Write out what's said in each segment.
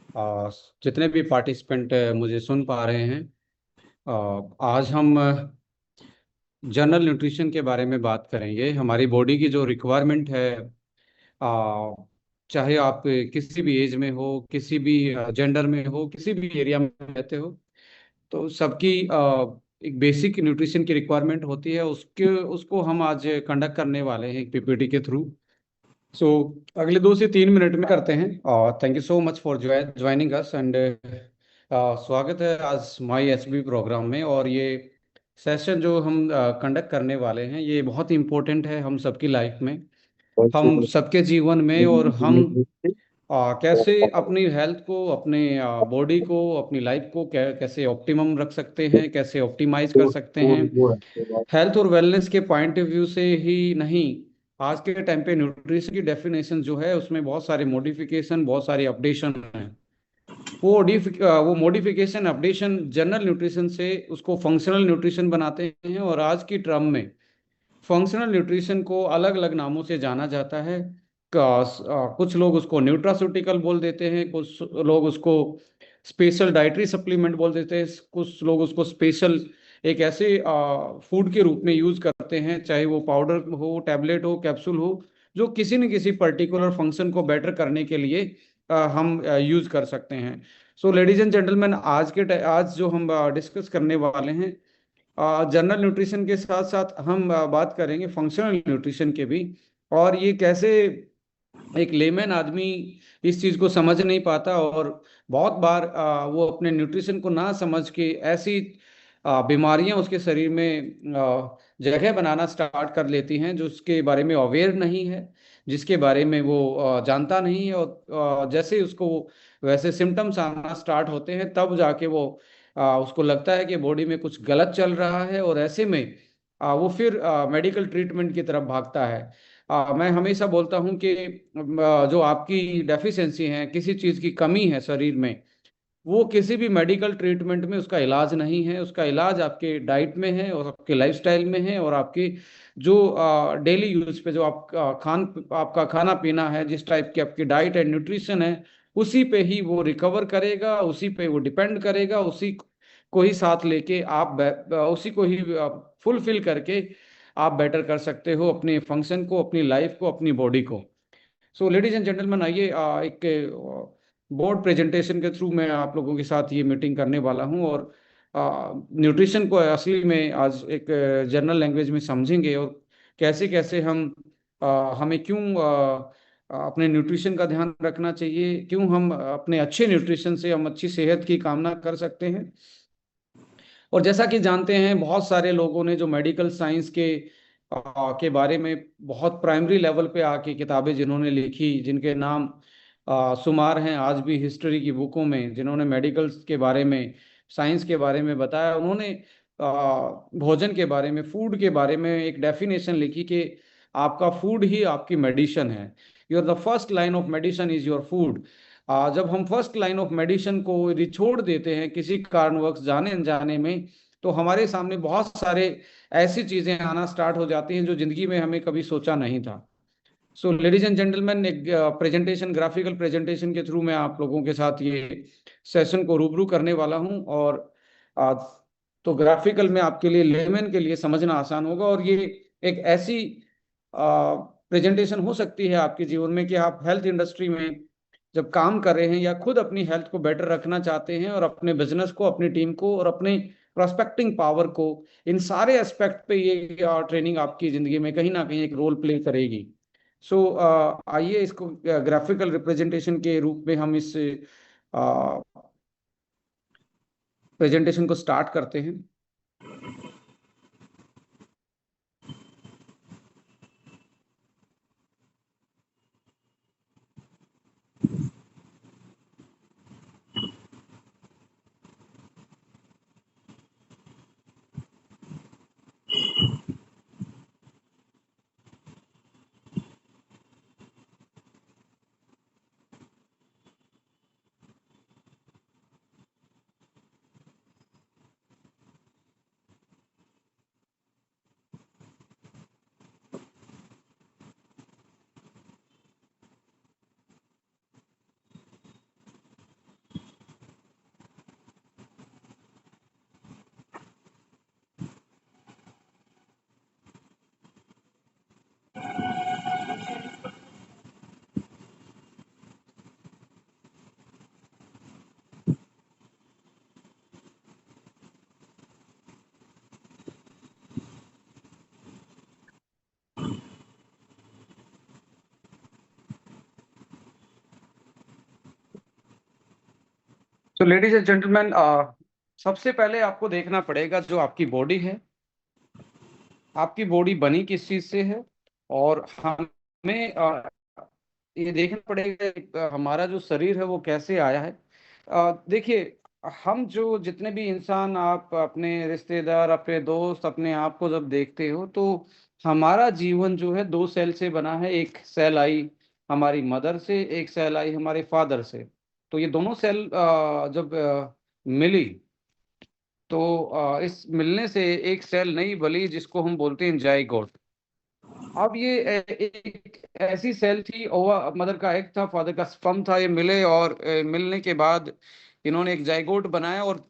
आ, जितने भी पार्टिसिपेंट मुझे सुन पा रहे हैं। आज हम जनरल न्यूट्रिशन के बारे में बात करेंगे। हमारी बॉडी की जो रिक्वायरमेंट है, आ, चाहे आप किसी भी एज में हो, किसी भी जेंडर में हो, किसी भी एरिया में रहते हो, तो सबकी एक बेसिक न्यूट्रिशन की रिक्वायरमेंट होती है। उसके उसको हम आज कंडक्ट करने वाले हैं एक पीपीटी के थ्रू। सो अगले 2 से 3 मिनट में करते हैं। और thank you so much for joining us and स्वागत है आज माई एचबी प्रोग्राम में। और ये सेशन जो हम कंडक्ट करने वाले हैं, ये बहुत इंपॉर्टेंट है हम सबकी लाइफ में, हम सबके जीवन में। और हम कैसे अपनी हेल्थ को, अपने बॉडी को, अपनी लाइफ को कैसे ऑप्टिमम रख सकते हैं, कैसे ऑप्टिमाइज कर सकते हैं। हेल्थ और वेलनेस के पॉइंट ऑफ व्यू से ही नहीं, आज के टाइम पे न्यूट्रिशन की डेफिनेशन जो है उसमें बहुत सारे मॉडिफिकेशन, बहुत सारी अपडेशन है। वो मॉडिफिकेशन अपडेशन जनरल न्यूट्रिशन से उसको फंक्शनल न्यूट्रिशन बनाते हैं। और आज की टर्म में फंक्शनल न्यूट्रिशन को अलग अलग नामों से जाना जाता है। कुछ लोग उसको न्यूट्रास्यूटिकल बोल देते हैं, कुछ लोग उसको स्पेशल डाइटरी सप्लीमेंट बोल देते हैं, कुछ लोग उसको स्पेशल एक ऐसे फूड के रूप में यूज करते हैं, चाहे वो पाउडर हो, टैबलेट हो, कैप्सूल हो, जो किसी न किसी पर्टिकुलर फंक्शन को बेटर करने के लिए हम यूज कर सकते हैं। सो लेडीज एंड जेंटलमैन, आज जो हम डिस्कस करने वाले हैं, जनरल न्यूट्रिशन के साथ साथ हम बात करेंगे फंक्शनल न्यूट्रिशन के भी। और ये कैसे एक लेमैन आदमी इस चीज को समझ नहीं पाता, और बहुत बार वो अपने न्यूट्रिशन को ना समझ के ऐसी बीमारियां उसके शरीर में जगह बनाना स्टार्ट कर लेती हैं जो उसके बारे में अवेयर नहीं है, जिसके बारे में वो जानता नहीं है। और जैसे ही उसको वैसे सिम्टम्स आना स्टार्ट होते हैं, तब जाके वो उसको लगता है कि बॉडी में कुछ गलत चल रहा है, और ऐसे में वो फिर मेडिकल ट्रीटमेंट की तरफ भागता है। मैं हमेशा बोलता हूं कि जो आपकी डेफिशिएंसी है, किसी चीज़ की कमी है शरीर में, वो किसी भी मेडिकल ट्रीटमेंट में उसका इलाज नहीं है। उसका इलाज आपके डाइट में है, और आपके लाइफस्टाइल में है, और आपकी जो डेली यूज पे जो आपका खाना पीना है, जिस टाइप की आपकी डाइट एंड न्यूट्रिशन है, उसी पे ही वो रिकवर करेगा, उसी पे वो डिपेंड करेगा। उसी को ही साथ लेके आप उसी को ही फुलफिल करके आप बेटर कर सकते हो अपने फंक्शन को, अपनी लाइफ को, अपनी बॉडी को। सो लेडीज एंड जेंटलमैन, आइए एक बोर्ड प्रेजेंटेशन के थ्रू मैं आप लोगों के साथ ये मीटिंग करने वाला हूँ। और न्यूट्रिशन को असली में आज एक जनरल लैंग्वेज में समझेंगे, और कैसे कैसे हमें क्यों अपने न्यूट्रिशन का ध्यान रखना चाहिए, क्यों हम अपने अच्छे न्यूट्रिशन से हम अच्छी सेहत की कामना कर सकते हैं। और जैसा कि जानते हैं, बहुत सारे लोगों ने जो मेडिकल साइंस के बारे में बहुत प्राइमरी लेवल पे आके किताबें जिन्होंने लिखी, जिनके नाम शुमार हैं आज भी हिस्ट्री की बुकों में, जिन्होंने मेडिकल के बारे में, साइंस के बारे में बताया, उन्होंने भोजन के बारे में, फूड के बारे में एक डेफिनेशन लिखी कि आपका फूड ही आपकी मेडिसिन है। Your the first line of medicine is your food. जब हम फर्स्ट लाइन ऑफ मेडिसिन को यदि छोड़ देते हैं किसी कारणवश जाने अनजाने में, तो हमारे सामने बहुत सारे ऐसी चीजें आना स्टार्ट हो जाती हैं जो जिंदगी में हमें कभी सोचा नहीं था। सो लेडीज एंड जेंटलमैन, एक प्रेजेंटेशन, ग्राफिकल प्रेजेंटेशन के थ्रू मैं आप लोगों के साथ ये सेशन को रूबरू करने वाला हूं। और आ, तो ग्राफिकल में आपके लिए, लेमैन के लिए समझना आसान होगा। और ये एक ऐसी प्रेजेंटेशन हो सकती है आपके जीवन में कि आप हेल्थ इंडस्ट्री में जब काम कर रहे हैं, या खुद अपनी हेल्थ को बेटर रखना चाहते हैं, और अपने बिजनेस को, अपनी टीम को, और अपने प्रोस्पेक्टिंग पावर को, इन सारे एस्पेक्ट पे ये ट्रेनिंग आपकी जिंदगी में कहीं ना कहीं एक रोल प्ले करेगी। सो आइए इसको ग्राफिकल रिप्रेजेंटेशन के रूप में हम इस प्रेजेंटेशन को स्टार्ट करते हैं। तो लेडीज एंड जेंटलमैन, सबसे पहले आपको देखना पड़ेगा जो आपकी बॉडी है, आपकी बॉडी बनी किस चीज से है। और हमें ये देखना पड़ेगा हमारा जो शरीर है वो कैसे आया है। देखिए, हम जो जितने भी इंसान, आप अपने रिश्तेदार, अपने दोस्त, अपने आप को जब देखते हो तो हमारा जीवन जो है दो सेल से बना है। एक सेल आई हमारी मदर से, एक सेल आई हमारे फादर से। तो ये दोनों सेल जब मिली तो इस मिलने से एक सेल नई बनी जिसको हम बोलते हैं जाइगोट। अब ये एक ऐसी सेल थी, और मदर का एग था, फादर का स्पर्म था, ये मिले और मिलने के बाद इन्होंने एक जाइगोट बनाया। और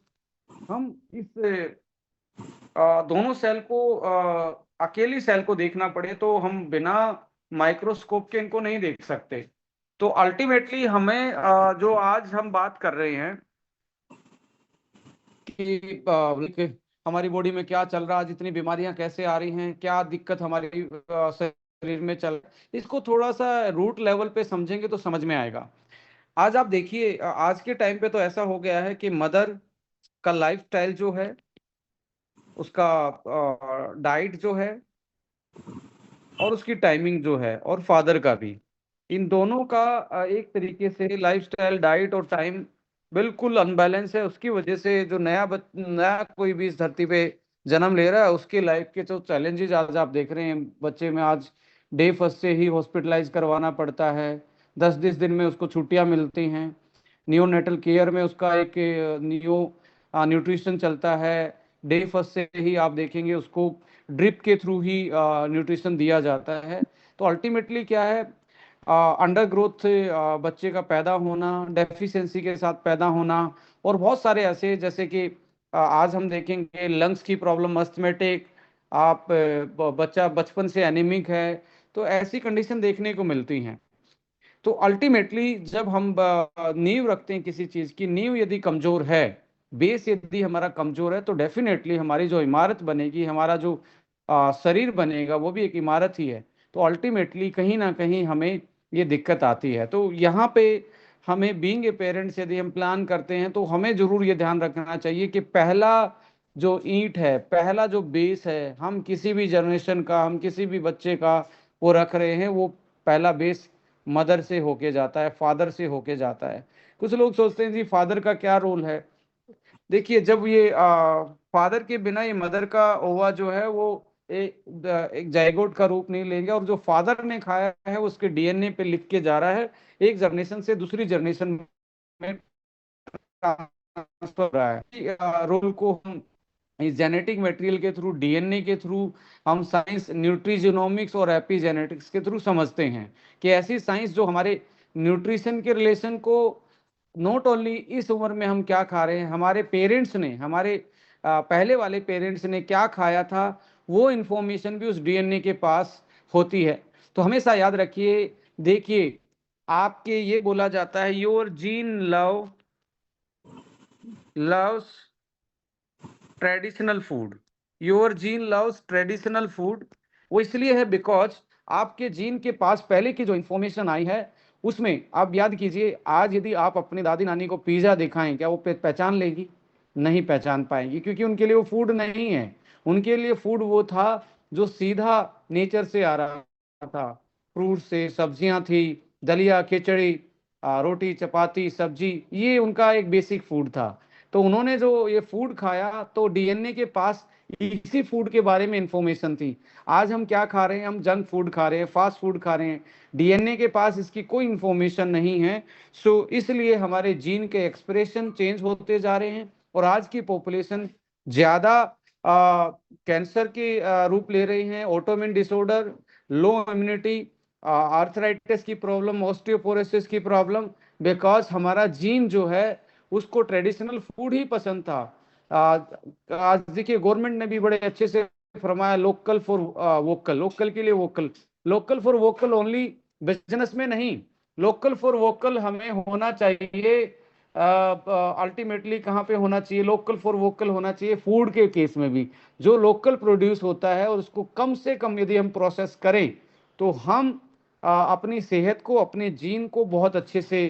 हम इस दोनों सेल को, अकेली सेल को देखना पड़े तो हम बिना माइक्रोस्कोप के इनको नहीं देख सकते। तो अल्टीमेटली हमें जो आज हम बात कर रहे हैं कि हमारी बॉडी में क्या चल रहा है, जितनी बीमारियां कैसे आ रही हैं, क्या दिक्कत हमारी शरीर में चल, इसको थोड़ा सा रूट लेवल पे समझेंगे तो समझ में आएगा। आज आप देखिए, आज के टाइम पे तो ऐसा हो गया है कि मदर का लाइफस्टाइल जो है, उसका डाइट जो है और उसकी टाइमिंग जो है, और फादर का भी, इन दोनों का एक तरीके से लाइफस्टाइल, डाइट और टाइम बिल्कुल अनबैलेंस है। उसकी वजह से जो नया कोई भी इस धरती पे जन्म ले रहा है, उसके लाइफ के जो चैलेंजेस आज आप देख रहे हैं बच्चे में, आज डे फर्स्ट से ही हॉस्पिटलाइज करवाना पड़ता है। 10-20 दिन में उसको छुट्टियां मिलती हैं। नियोनेटल केयर में उसका एक न्यूट्रिशन चलता है। डे फर्स्ट से ही आप देखेंगे उसको ड्रिप के थ्रू ही न्यूट्रिशन दिया जाता है। तो अल्टीमेटली क्या है, अंडर ग्रोथ से बच्चे का पैदा होना, डेफिशिएंसी के साथ पैदा होना, और बहुत सारे ऐसे, जैसे कि आज हम देखेंगे लंग्स की प्रॉब्लम, अस्थमेटिक, आप बच्चा बचपन से एनीमिक है। तो ऐसी कंडीशन देखने को मिलती हैं। तो अल्टीमेटली जब हम नींव रखते हैं किसी चीज की, नींव यदि कमजोर है, बेस यदि हमारा कमजोर है, तो डेफिनेटली हमारी जो इमारत बनेगी, हमारा जो शरीर बनेगा, वो भी एक इमारत ही है। तो अल्टीमेटली कहीं ना कहीं हमें ये दिक्कत आती है। तो यहाँ पे हमें बीइंग ए पेरेंट्स यदि हम प्लान करते हैं तो हमें जरूर ये ध्यान रखना चाहिए कि पहला जो ईंट है, पहला जो बेस है, हम किसी भी जनरेशन का, हम किसी भी बच्चे का वो रख रहे हैं, वो पहला बेस मदर से होके जाता है, फादर से होके जाता है। कुछ लोग सोचते हैं जी फादर का क्या रोल है। देखिए, जब ये फादर के बिना ये मदर का ओवा जो है वो एक जाइगोट का रूप नहीं लेंगे, और जो फादर ने खाया है उसके डीएनए पे लिख के जा रहा है, एक जनरेशन से दूसरी जनरेशन में ट्रांसफर हो रहा है। रोल को हम इस जेनेटिक मटेरियल के थ्रू, डीएनए के थ्रू, हम साइंस न्यूट्रीजिनोमिक्स और एपिजेनेटिक्स के थ्रू समझते हैं कि ऐसी साइंस जो हमारे न्यूट्रिशन के रिलेशन को, नॉट ओनली इस उम्र में हम क्या खा रहे हैं, हमारे पेरेंट्स ने, हमारे पहले वाले पेरेंट्स ने क्या खाया था, वो इंफॉर्मेशन भी उस डीएनए के पास होती है। तो हमेशा याद रखिए, देखिए, आपके ये बोला जाता है your gene loves traditional food. Your gene loves traditional food. वो इसलिए है बिकॉज आपके जीन के पास पहले की जो इंफॉर्मेशन आई है, उसमें आप याद कीजिए, आज यदि आप अपने दादी नानी को पिज्जा दिखाएं, क्या वो पहचान लेगी? नहीं पहचान पाएंगी, क्योंकि उनके लिए वो फूड नहीं है। उनके लिए फूड वो था जो सीधा नेचर से आ रहा था। फ्रूट से, सब्जियां थी, दलिया, खिचड़ी, रोटी, चपाती, सब्जी, ये उनका एक बेसिक फूड था। तो उन्होंने जो ये फूड खाया, तो डीएनए के पास इसी फूड के बारे में इंफॉर्मेशन थी। आज हम क्या खा रहे हैं? हम जंक फूड खा रहे हैं, फास्ट फूड खा रहे हैं, डीएनए के पास इसकी कोई इंफॉर्मेशन नहीं है। सो इसलिए हमारे जीन के एक्सप्रेशन चेंज होते जा रहे हैं, और आज की पॉपुलेशन ज्यादा कैंसर के रूप ले रही हैं, ऑटोइम्यून डिसऑर्डर, लो इम्यूनिटी, आर्थराइटिस की प्रॉब्लम, ऑस्टियोपोरोसिस की प्रॉब्लम, बिकॉज हमारा जीन जो है उसको ट्रेडिशनल फूड ही पसंद था। आज देखिए, गवर्नमेंट ने भी बड़े अच्छे से फरमाया, लोकल फॉर वोकल, लोकल के लिए vocal, local for vocal only business में नहीं, लोकल फॉर वोकल हमें होना चाहिए। अल्टीमेटली कहाँ पे होना चाहिए? लोकल फॉर वोकल होना चाहिए फूड के केस में भी। जो लोकल प्रोड्यूस होता है और उसको कम से कम यदि हम प्रोसेस करें, तो हम अपनी सेहत को, अपने जीन को बहुत अच्छे से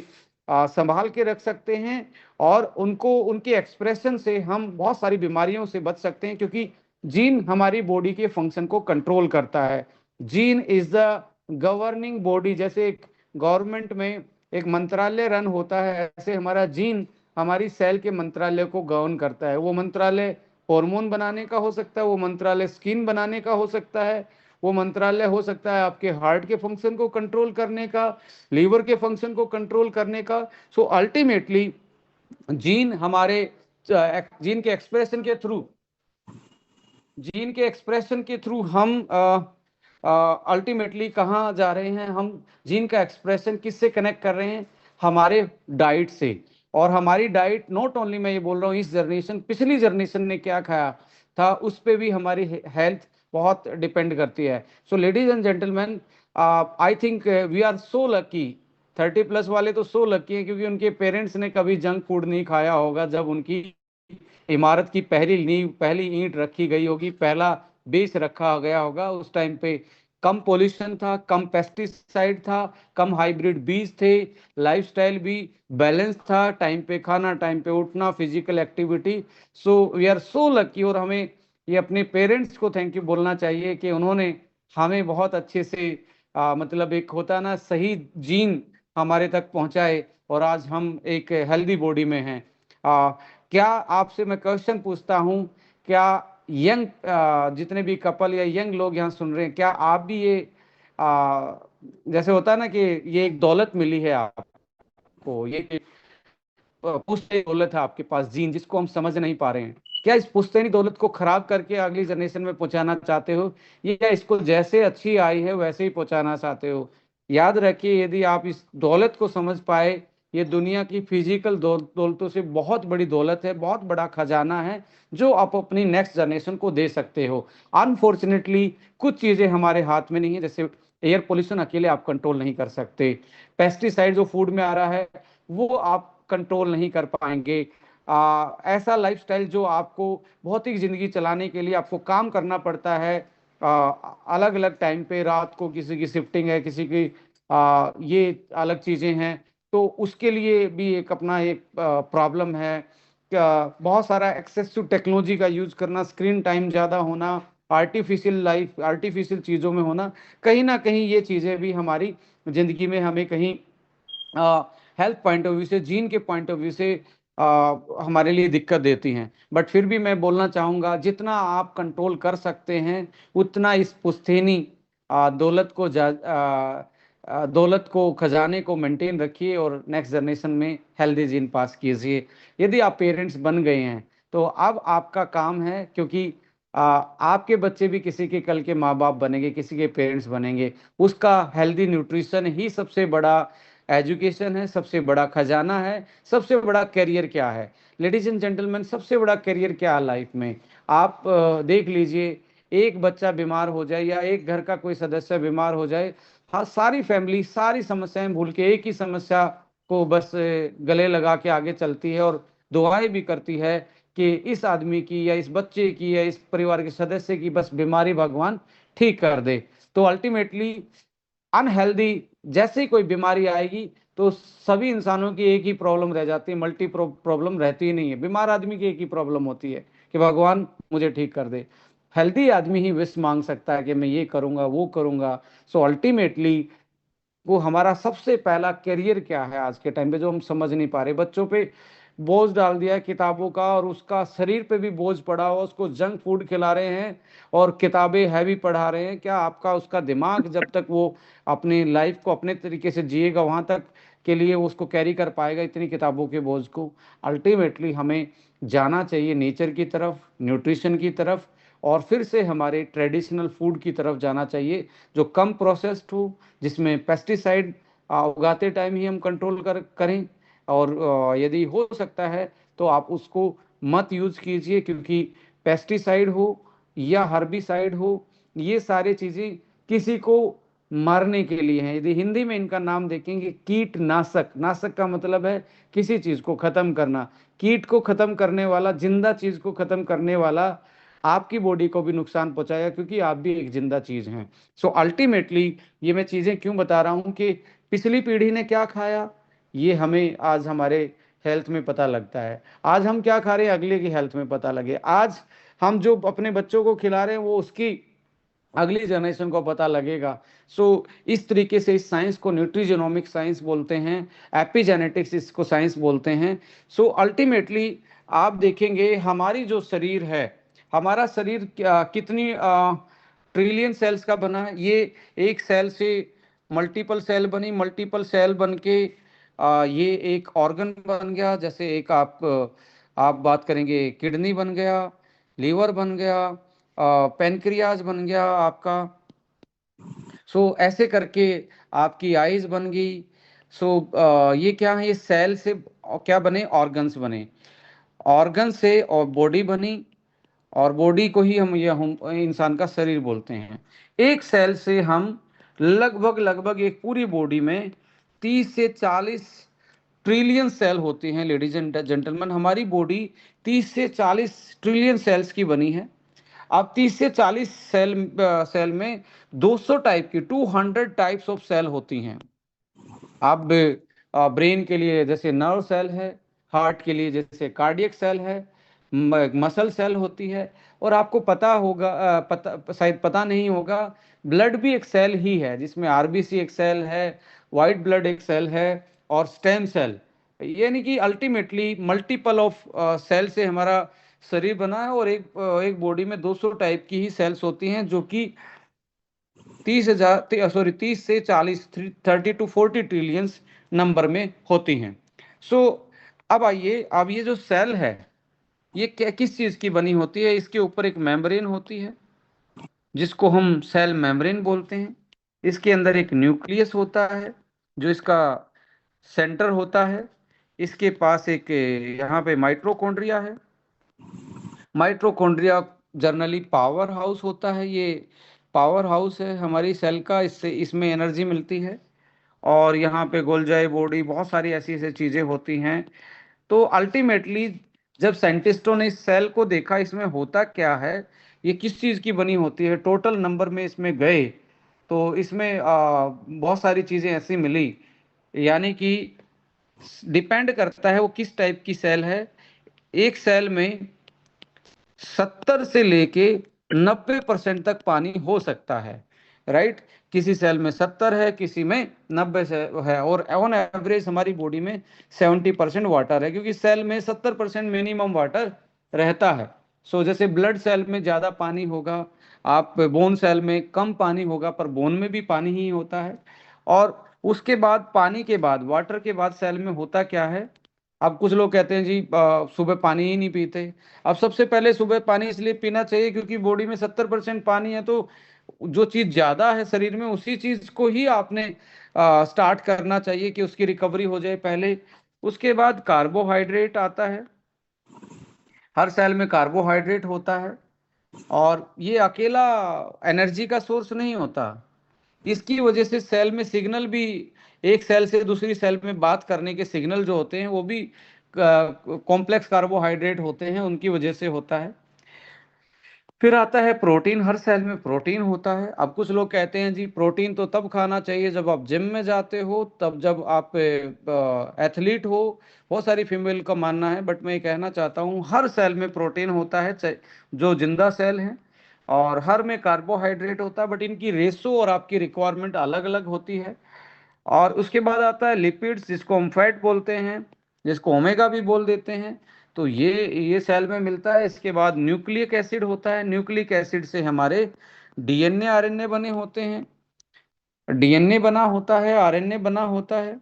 संभाल के रख सकते हैं, और उनको उनके एक्सप्रेशन से हम बहुत सारी बीमारियों से बच सकते हैं, क्योंकि जीन हमारी बॉडी के फंक्शन को कंट्रोल करता है। Gene is the governing body. जैसे एक गवर्नमेंट में एक मंत्रालय रन होता है, ऐसे हमारा जीन हमारी सेल के मंत्रालय को गवर्न करता है। वो मंत्रालय हार्मोन बनाने का हो सकता है, वो मंत्रालय स्किन बनाने का हो सकता है, वो मंत्रालय हो सकता है आपके हार्ट के फंक्शन को कंट्रोल करने का, लीवर के फंक्शन को कंट्रोल करने का। सो अल्टीमेटली जीन हमारे जीन के एक्सप्रेशन के थ्रू जीन के एक्सप्रेशन के थ्रू हम अल्टीमेटली कहाँ जा रहे हैं, हम जीन का एक्सप्रेशन किससे कनेक्ट कर रहे हैं, हमारे डाइट से। और हमारी डाइट नॉट ओनली, मैं ये बोल रहा हूँ इस जनरेशन, पिछली जनरेशन ने क्या खाया था उस पे भी हमारी हेल्थ बहुत डिपेंड करती है। So ladies and gentleman, I think we are so lucky. 30+ वाले तो सो लकी हैं, क्योंकि उनके पेरेंट्स ने कभी जंक फूड नहीं खाया होगा। जब उनकी इमारत की पहली नींव, पहली ईंट रखी गई होगी, पहला बेस रखा गया होगा, उस टाइम पे कम पोल्यूशन था, कम पेस्टिसाइड था, कम हाइब्रिड बीज थे, लाइफस्टाइल भी बैलेंस था, टाइम पे खाना, टाइम पे उठना, physical activity. So we are so lucky. और हमें ये अपने पेरेंट्स को थैंक यू बोलना चाहिए कि उन्होंने हमें बहुत अच्छे से मतलब एक होता ना सही जीन हमारे तक पहुंचाए, और आज हम एक हेल्दी बॉडी में हैं। क्या आपसे मैं क्वेश्चन पूछता हूँ, क्या यंग जितने भी कपल या यंग लोग यहाँ सुन रहे हैं, क्या आप भी ये आ, जैसे होता है ना कि ये एक दौलत मिली है आपको, ये पुश्तैनी दौलत है आपके पास, जीन, जिसको हम समझ नहीं पा रहे हैं, क्या इस पुश्तैनी दौलत को खराब करके अगली जनरेशन में पहुंचाना चाहते हो, या इसको जैसे अच्छी आई है वैसे ही पहुंचाना चाहते हो? याद रखिए, यदि आप इस दौलत को समझ पाए, ये दुनिया की फिजिकल दौलतों से बहुत बड़ी दौलत है, बहुत बड़ा खजाना है, जो आप अपनी नेक्स्ट जनरेशन को दे सकते हो। अनफॉर्चुनेटली कुछ चीजें हमारे हाथ में नहीं है, जैसे एयर पोल्यूशन अकेले आप कंट्रोल नहीं कर सकते, पेस्टिसाइड जो फूड में आ रहा है वो आप कंट्रोल नहीं कर पाएंगे, ऐसा लाइफस्टाइल जो आपको भौतिक जिंदगी चलाने के लिए आपको काम करना पड़ता है अलग अलग टाइम पे, रात को किसी की शिफ्टिंग है, किसी की ये अलग चीजें हैं, तो उसके लिए भी एक अपना एक प्रॉब्लम है। बहुत सारा एक्सेसिव टेक्नोलॉजी का यूज करना, स्क्रीन टाइम ज्यादा होना, आर्टिफिशियल लाइफ, आर्टिफिशियल चीजों में होना, कहीं ना कहीं ये चीजें भी हमारी जिंदगी में हमें कहीं हेल्थ पॉइंट ऑफ व्यू से, जीन के पॉइंट ऑफ व्यू से हमारे लिए दिक्कत देती हैं। बट फिर भी मैं बोलना चाहूँगा, जितना आप कंट्रोल कर सकते हैं उतना इस पुश्तैनी दौलत को दौलत को, खजाने को मेंटेन रखिए, और नेक्स्ट जनरेशन में हेल्दी जीन पास कीजिए। यदि आप पेरेंट्स बन गए हैं तो अब आपका काम है, क्योंकि आपके बच्चे भी किसी के कल के माँ बाप बनेंगे, किसी के पेरेंट्स बनेंगे, उसका हेल्दी न्यूट्रिशन ही सबसे बड़ा एजुकेशन है, सबसे बड़ा खजाना है। सबसे बड़ा करियर क्या है लेडीज एंड जेंटलमैन, सबसे बड़ा करियर क्या है लाइफ में? आप देख लीजिए, एक बच्चा बीमार हो जाए या एक घर का कोई सदस्य बीमार हो जाए, हाँ, सारी फैमिली सारी समस्याएं भूल के एक ही समस्या को बस गले लगा के आगे चलती है, और दुआएं भी करती है कि इस आदमी की या इस बच्चे की या इस परिवार के सदस्य की बस बीमारी भगवान ठीक कर दे। तो अल्टीमेटली अनहेल्दी, जैसे ही कोई बीमारी आएगी तो सभी इंसानों की एक ही प्रॉब्लम रह जाती है, मल्टी प्रॉब्लम रहती ही नहीं है। बीमार आदमी की एक ही प्रॉब्लम होती है कि भगवान मुझे ठीक कर दे। हेल्दी आदमी ही विश मांग सकता है कि मैं ये करूंगा, वो करूंगा। सो अल्टीमेटली वो हमारा सबसे पहला करियर क्या है आज के टाइम पे, जो हम समझ नहीं पा रहे। बच्चों पे बोझ डाल दिया है किताबों का, और उसका शरीर पे भी बोझ पड़ा हुआ, उसको जंक फूड खिला रहे हैं और किताबें हैवी पढ़ा रहे हैं। क्या आपका उसका दिमाग जब तक वो अपनी लाइफ को अपने तरीके से जिएगा, वहां तक के लिए वो उसको कैरी कर पाएगा इतनी किताबों के बोझ को? अल्टीमेटली हमें जाना चाहिए नेचर की तरफ, न्यूट्रिशन की तरफ, और फिर से हमारे ट्रेडिशनल फूड की तरफ जाना चाहिए, जो कम प्रोसेस्ड हो, जिसमें पेस्टिसाइड उगाते टाइम ही हम कंट्रोल करें। और यदि हो सकता है तो आप उसको मत यूज कीजिए, क्योंकि पेस्टिसाइड हो या हर्बिसाइड हो, ये सारी चीजें किसी को मारने के लिए हैं। यदि हिंदी में इनका नाम देखेंगे, कीटनाशक, नाशक का मतलब है किसी चीज को खत्म करना। कीट को खत्म करने वाला, जिंदा चीज को खत्म करने वाला आपकी बॉडी को भी नुकसान पहुंचाएगा, क्योंकि आप भी एक जिंदा चीज हैं। सो अल्टीमेटली ये मैं चीजें क्यों बता रहा हूं कि पिछली पीढ़ी ने क्या खाया, ये हमें आज हमारे हेल्थ में पता लगता है। आज हम क्या खा रहे हैं अगले की हेल्थ में पता लगे। आज हम जो अपने बच्चों को खिला रहे हैं वो उसकी अगली जनरेशन को पता लगेगा। सो इस तरीके से इस साइंस को न्यूट्रिजेनोमिक साइंस बोलते हैं, एपिजेनेटिक्स इसको साइंस बोलते हैं। सो अल्टीमेटली आप देखेंगे हमारी जो शरीर है, हमारा शरीर कितनी ट्रिलियन सेल्स का बना है। ये एक सेल से मल्टीपल सेल बनी, मल्टीपल सेल बन के ये एक ऑर्गन बन गया। जैसे एक आप बात करेंगे, किडनी बन गया, लीवर बन गया, पेनक्रियाज बन गया आपका। सो ऐसे करके आपकी आईज बन गई। सो ये क्या है, ये सेल से क्या बने, ऑर्गन्स बने, ऑर्गन से और बॉडी बनी, और बॉडी को ही हम इंसान का शरीर बोलते हैं। एक सेल से हम लगभग लगभग एक पूरी बॉडी में 30 से 40 ट्रिलियन सेल होती हैं। लेडीज एंड जेंटलमैन, हमारी बॉडी 30 से 40 ट्रिलियन सेल्स की बनी है। अब 30 से 40 सेल में 200 टाइप की 200 टाइप्स ऑफ सेल होती हैं। अब ब्रेन के लिए जैसे नर्व सेल है, हार्ट के लिए जैसे कार्डियक सेल है, मसल सेल होती है। और आपको पता होगा, शायद पता नहीं होगा, ब्लड भी एक सेल ही है, जिसमें आरबीसी एक सेल है, वाइट ब्लड एक सेल है, और स्टेम सेल। यानी कि अल्टीमेटली मल्टीपल ऑफ सेल से हमारा शरीर बना है। और एक बॉडी में 200 टाइप की ही सेल्स होती हैं, जो कि 30 से 40 30 to 40 ट्रिलियंस नंबर में होती हैं। सो अब आइए, अब ये जो सेल है ये क्या किस चीज की बनी होती है। इसके ऊपर एक मेम्ब्रेन होती है जिसको हम सेल मेम्ब्रेन बोलते हैं। इसके अंदर एक न्यूक्लियस होता है जो इसका सेंटर होता है। इसके पास एक यहाँ पे माइटोकॉन्ड्रिया है। माइटोकॉन्ड्रिया जनरली पावर हाउस होता है। ये पावर हाउस है हमारी सेल का, इससे इसमें एनर्जी मिलती है। और यहाँ पे गोल्जाई बॉडी, बहुत सारी ऐसी ऐसी चीजें होती हैं। तो अल्टीमेटली जब साइंटिस्टों ने इस सेल को देखा इसमें होता क्या है, ये किस चीज की बनी होती है, टोटल नंबर में इसमें गए, तो इसमें बहुत सारी चीजें ऐसी मिली। यानी कि डिपेंड करता है वो किस टाइप की सेल है। एक सेल में 70 से लेके 90% तक पानी हो सकता है, राइट। किसी सेल में 70 है, किसी में 90 से है। और ऑन एवरेज हमारी बॉडी में 70% वाटर है, क्योंकि सेल में 70% मिनिमम वाटर रहता है। सो जैसे ब्लड सेल में ज्यादा पानी होगा, आप बोन सेल में कम पानी होगा, पर बोन में भी पानी ही होता है। और उसके बाद पानी के बाद, वाटर के बाद सेल में होता क्या है। अब कुछ लोग कहते हैं जी सुबह पानी ही नहीं पीते। अब सबसे पहले सुबह पानी इसलिए पीना चाहिए क्योंकि बॉडी में 70% पानी है। तो जो चीज ज्यादा है शरीर में उसी चीज को ही आपने स्टार्ट करना चाहिए कि उसकी रिकवरी हो जाए पहले। उसके बाद कार्बोहाइड्रेट आता है। हर सेल में कार्बोहाइड्रेट होता है, और ये अकेला एनर्जी का सोर्स नहीं होता। इसकी वजह से सेल में सिग्नल भी, एक सेल से दूसरी सेल में बात करने के सिग्नल जो होते हैं वो भी कॉम्प्लेक्स कार्बोहाइड्रेट होते हैं, उनकी वजह से होता है। फिर आता है प्रोटीन। हर सेल में प्रोटीन होता है। अब कुछ लोग कहते हैं जी प्रोटीन तो तब खाना चाहिए जब आप जिम में जाते हो, तब जब आप एथलीट हो। बहुत सारी फीमेल का मानना है, बट मैं ये कहना चाहता हूँ हर सेल में प्रोटीन होता है, जो जिंदा सेल है। और हर में कार्बोहाइड्रेट होता है, बट इनकी रेशो और आपकी रिक्वायरमेंट अलग अलग होती है। और उसके बाद आता है लिपिड्स, जिसको हम फैट बोलते हैं, जिसको ओमेगा भी बोल देते हैं। तो ये सेल में मिलता है। इसके बाद न्यूक्लिक एसिड होता है। न्यूक्लिक एसिड से हमारे डीएनए आरएनए बने होते हैं। डीएनए बना होता है, आरएनए बना होता है।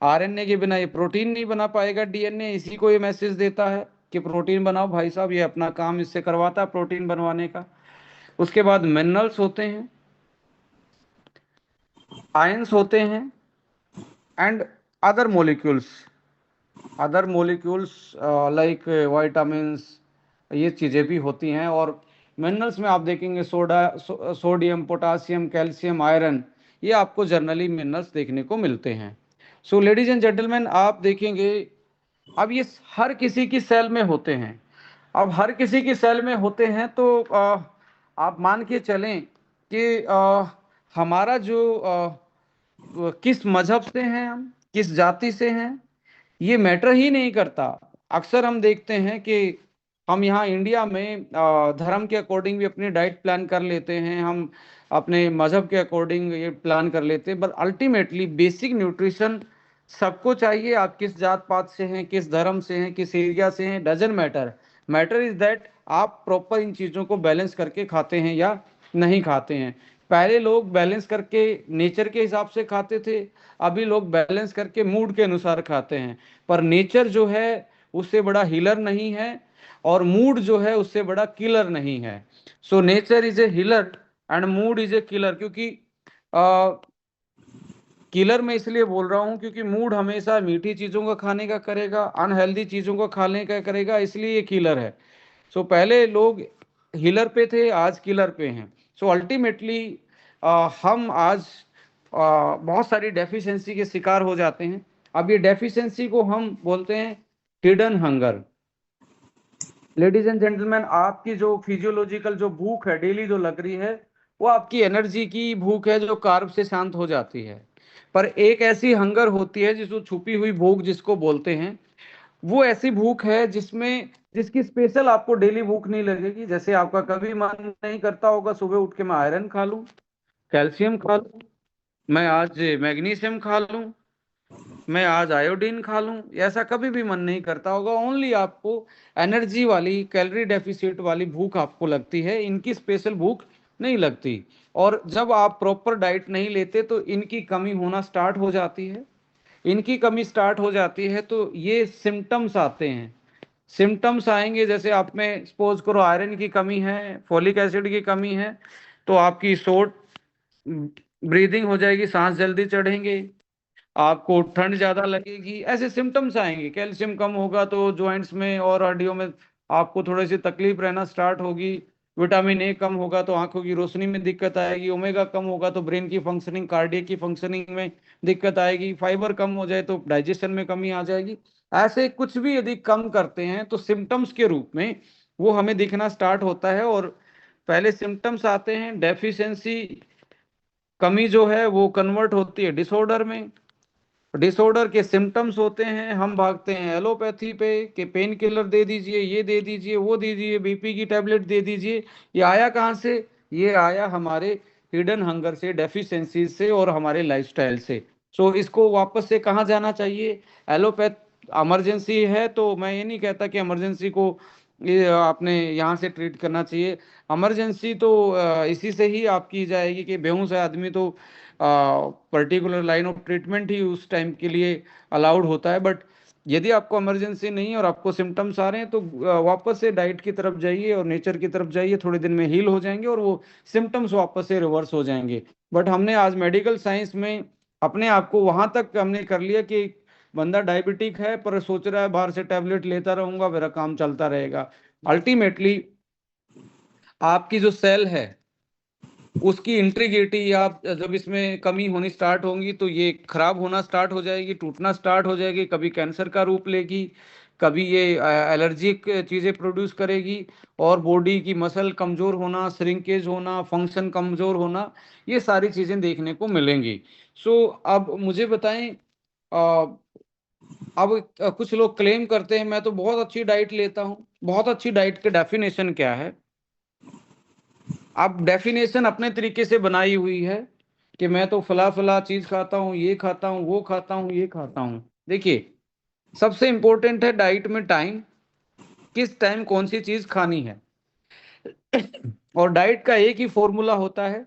आरएनए के बिना ये प्रोटीन नहीं बना पाएगा। डीएनए इसी को ये मैसेज देता है कि प्रोटीन बनाओ भाई साहब, ये अपना काम इससे करवाता है प्रोटीन बनवाने का। उसके बाद मिनरल्स होते हैं, आयंस होते हैं, and other molecules, like vitamins, ये चीज़ें भी होती हैं। और मिनरल्स में आप देखेंगे सोडियम, पोटासियम, कैल्शियम, आयरन, ये आपको जनरली मिनरल्स देखने को मिलते हैं। सो लेडीज एंड जेंटलमैन, आप देखेंगे अब ये हर किसी की सेल में होते हैं। अब हर किसी की सेल में होते हैं तो आप मान के चलें कि हमारा जो किस मजहब से हैं हम, किस जाति से हैं, ये मैटर ही नहीं करता। अक्सर हम देखते हैं कि हम यहाँ इंडिया में धर्म के अकॉर्डिंग भी अपनी डाइट प्लान कर लेते हैं, हम अपने मजहब के अकॉर्डिंग ये प्लान कर लेते हैं, बट अल्टीमेटली बेसिक न्यूट्रिशन सबको चाहिए। आप किस जात पात से हैं, किस धर्म से हैं, किस एरिया से हैं, doesn't matter. Matter is that आप प्रॉपर इन चीज़ों को बैलेंस करके खाते हैं या नहीं खाते हैं। पहले लोग बैलेंस करके नेचर के हिसाब से खाते थे, अभी लोग बैलेंस करके मूड के अनुसार खाते हैं। पर नेचर जो है उससे बड़ा हीलर नहीं है, और मूड जो है उससे बड़ा किलर नहीं है। So nature is a healer and mood is a killer. क्योंकि किलर मैं इसलिए बोल रहा हूँ क्योंकि मूड हमेशा मीठी चीजों का खाने का करेगा, अनहेल्दी चीजों का खाने का करेगा, इसलिए ये किलर है। सो पहले लोग हीलर पे थे, आज किलर पे हैं। सो अल्टीमेटली हम आज बहुत सारी डेफिशिएंसी के शिकार हो जाते हैं। अब ये डेफिशिएंसी को हम बोलते हैं hidden hunger. Ladies and gentleman, आपकी जो फिजियोलॉजिकल जो भूख है डेली जो लग रही है, वो आपकी एनर्जी की भूख है जो कार्ब से शांत हो जाती है। पर एक ऐसी हंगर होती है जिसको छुपी हुई भूख जिसको बोलते हैं, वो ऐसी भूख है जिसमें जिसकी स्पेशल आपको डेली भूख नहीं लगेगी। जैसे आपका कभी मन नहीं करता होगा सुबह उठ के मैं आयरन खा लूं, कैल्शियम खा लूं, मैं आज मैग्नीशियम खा लूं, मैं आज आयोडीन खा लूं, ऐसा कभी भी मन नहीं करता होगा। ओनली आपको एनर्जी वाली कैलोरी डेफिसिट वाली भूख आपको लगती है, इनकी स्पेशल भूख नहीं लगती। और जब आप प्रॉपर डाइट नहीं लेते तो इनकी कमी होना स्टार्ट हो जाती है। इनकी कमी स्टार्ट हो जाती है तो ये सिम्टम्स आते हैं। सिम्टम्स आएंगे जैसे आप में सपोज करो आयरन की कमी है, फोलिक एसिड की कमी है, तो आपकी शॉर्ट ब्रीदिंग हो जाएगी, सांस जल्दी चढ़ेंगे, आपको ठंड ज्यादा लगेगी, ऐसे सिम्टम्स आएंगे। कैल्शियम कम होगा तो जॉइंट्स में और हड्डियों में आपको थोड़ी सी तकलीफ रहना स्टार्ट होगी। विटामिन ए कम होगा तो आंखों की रोशनी में दिक्कत आएगी। ओमेगा कम होगा तो ब्रेन की फंक्शनिंग, कार्डियक की फंक्शनिंग में दिक्कत आएगी। फाइबर कम हो जाए तो डाइजेशन में कमी आ जाएगी। ऐसे कुछ भी यदि कम करते हैं तो सिम्टम्स के रूप में वो हमें दिखना स्टार्ट होता है। और पहले सिम्टम्स आते हैं, डेफिशिएंसी कमी जो है वो कन्वर्ट होती है डिसऑर्डर में। डिसऑर्डर के सिम्टम्स होते हैं, हम भागते हैं एलोपैथी पे कि पेन किलर दे दीजिए, ये दे दीजिए, वो दे दीजिए, बीपी की टैबलेट दे दीजिए। ये आया कहाँ से? ये आया हमारे हिडन हंगर से, डेफिशिएंसी से और हमारे लाइफस्टाइल से। सो इसको वापस से कहाँ जाना चाहिए? एलोपैथ इमरजेंसी है तो मैं ये नहीं कहता कि इमरजेंसी को ये आपने यहाँ से ट्रीट करना चाहिए। इमरजेंसी तो इसी से ही आपकी जाएगी कि बेहोश है आदमी तो पर्टिकुलर लाइन ऑफ ट्रीटमेंट ही उस टाइम के लिए अलाउड होता है। बट यदि आपको इमरजेंसी नहीं है और आपको सिम्टम्स आ रहे हैं तो वापस से डाइट की तरफ जाइए और नेचर की तरफ जाइए, थोड़े दिन में हील हो जाएंगे और वो सिम्टम्स वापस से रिवर्स हो जाएंगे। बट हमने आज मेडिकल साइंस में अपने आप को वहां तक हमने कर लिया कि बंदा डायबिटिक है पर सोच रहा है बाहर से टैबलेट लेता रहूंगा मेरा काम चलता रहेगा। अल्टीमेटली आपकी जो सेल है उसकी इंटीग्रिटी आप जब इसमें कमी होनी स्टार्ट होंगी तो ये खराब होना स्टार्ट हो जाएगी, टूटना स्टार्ट हो जाएगी, कभी कैंसर का रूप लेगी, कभी ये एलर्जिक चीजें प्रोड्यूस करेगी, और बॉडी की मसल कमजोर होना, श्रिंकेज होना, फंक्शन कमजोर होना, ये सारी चीजें देखने को मिलेंगी। सो अब मुझे बताएं, अ, अब कुछ लोग क्लेम करते हैं मैं तो बहुत अच्छी डाइट लेता हूँ। बहुत अच्छी डाइट के डेफिनेशन क्या है? अब डेफिनेशन अपने तरीके से बनाई हुई है कि मैं तो फला फला चीज खाता हूँ, ये खाता हूँ, वो खाता हूँ, ये खाता हूँ। देखिए, सबसे इंपॉर्टेंट है डाइट में टाइम, किस टाइम कौन सी चीज खानी है। और डाइट का एक ही फॉर्मूला होता है,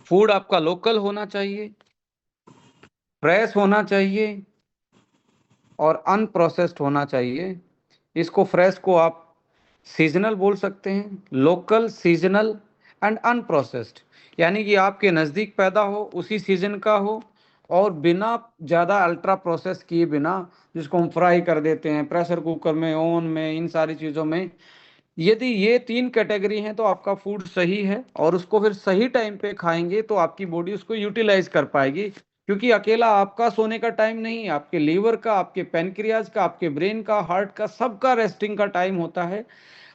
फूड आपका लोकल होना चाहिए, फ्रेश होना चाहिए और अनप्रोसेस्ड होना चाहिए। इसको फ्रेश को आप सीजनल बोल सकते हैं, लोकल, सीजनल एंड अनप्रोसेस्ड। यानी कि आपके नज़दीक पैदा हो, उसी सीजन का हो, और बिना ज़्यादा अल्ट्रा प्रोसेस किए बिना, जिसको हम फ्राई कर देते हैं प्रेशर कुकर में, ओवन में, इन सारी चीज़ों में। यदि ये तीन कैटेगरी हैं तो आपका फूड सही है, और उसको फिर सही टाइम पे खाएंगे तो आपकी बॉडी उसको यूटिलाइज कर पाएगी। क्योंकि अकेला आपका सोने का टाइम नहीं, आपके लीवर का, आपके पेनक्रियाज का, आपके ब्रेन का, हार्ट का, सबका रेस्टिंग का टाइम होता है।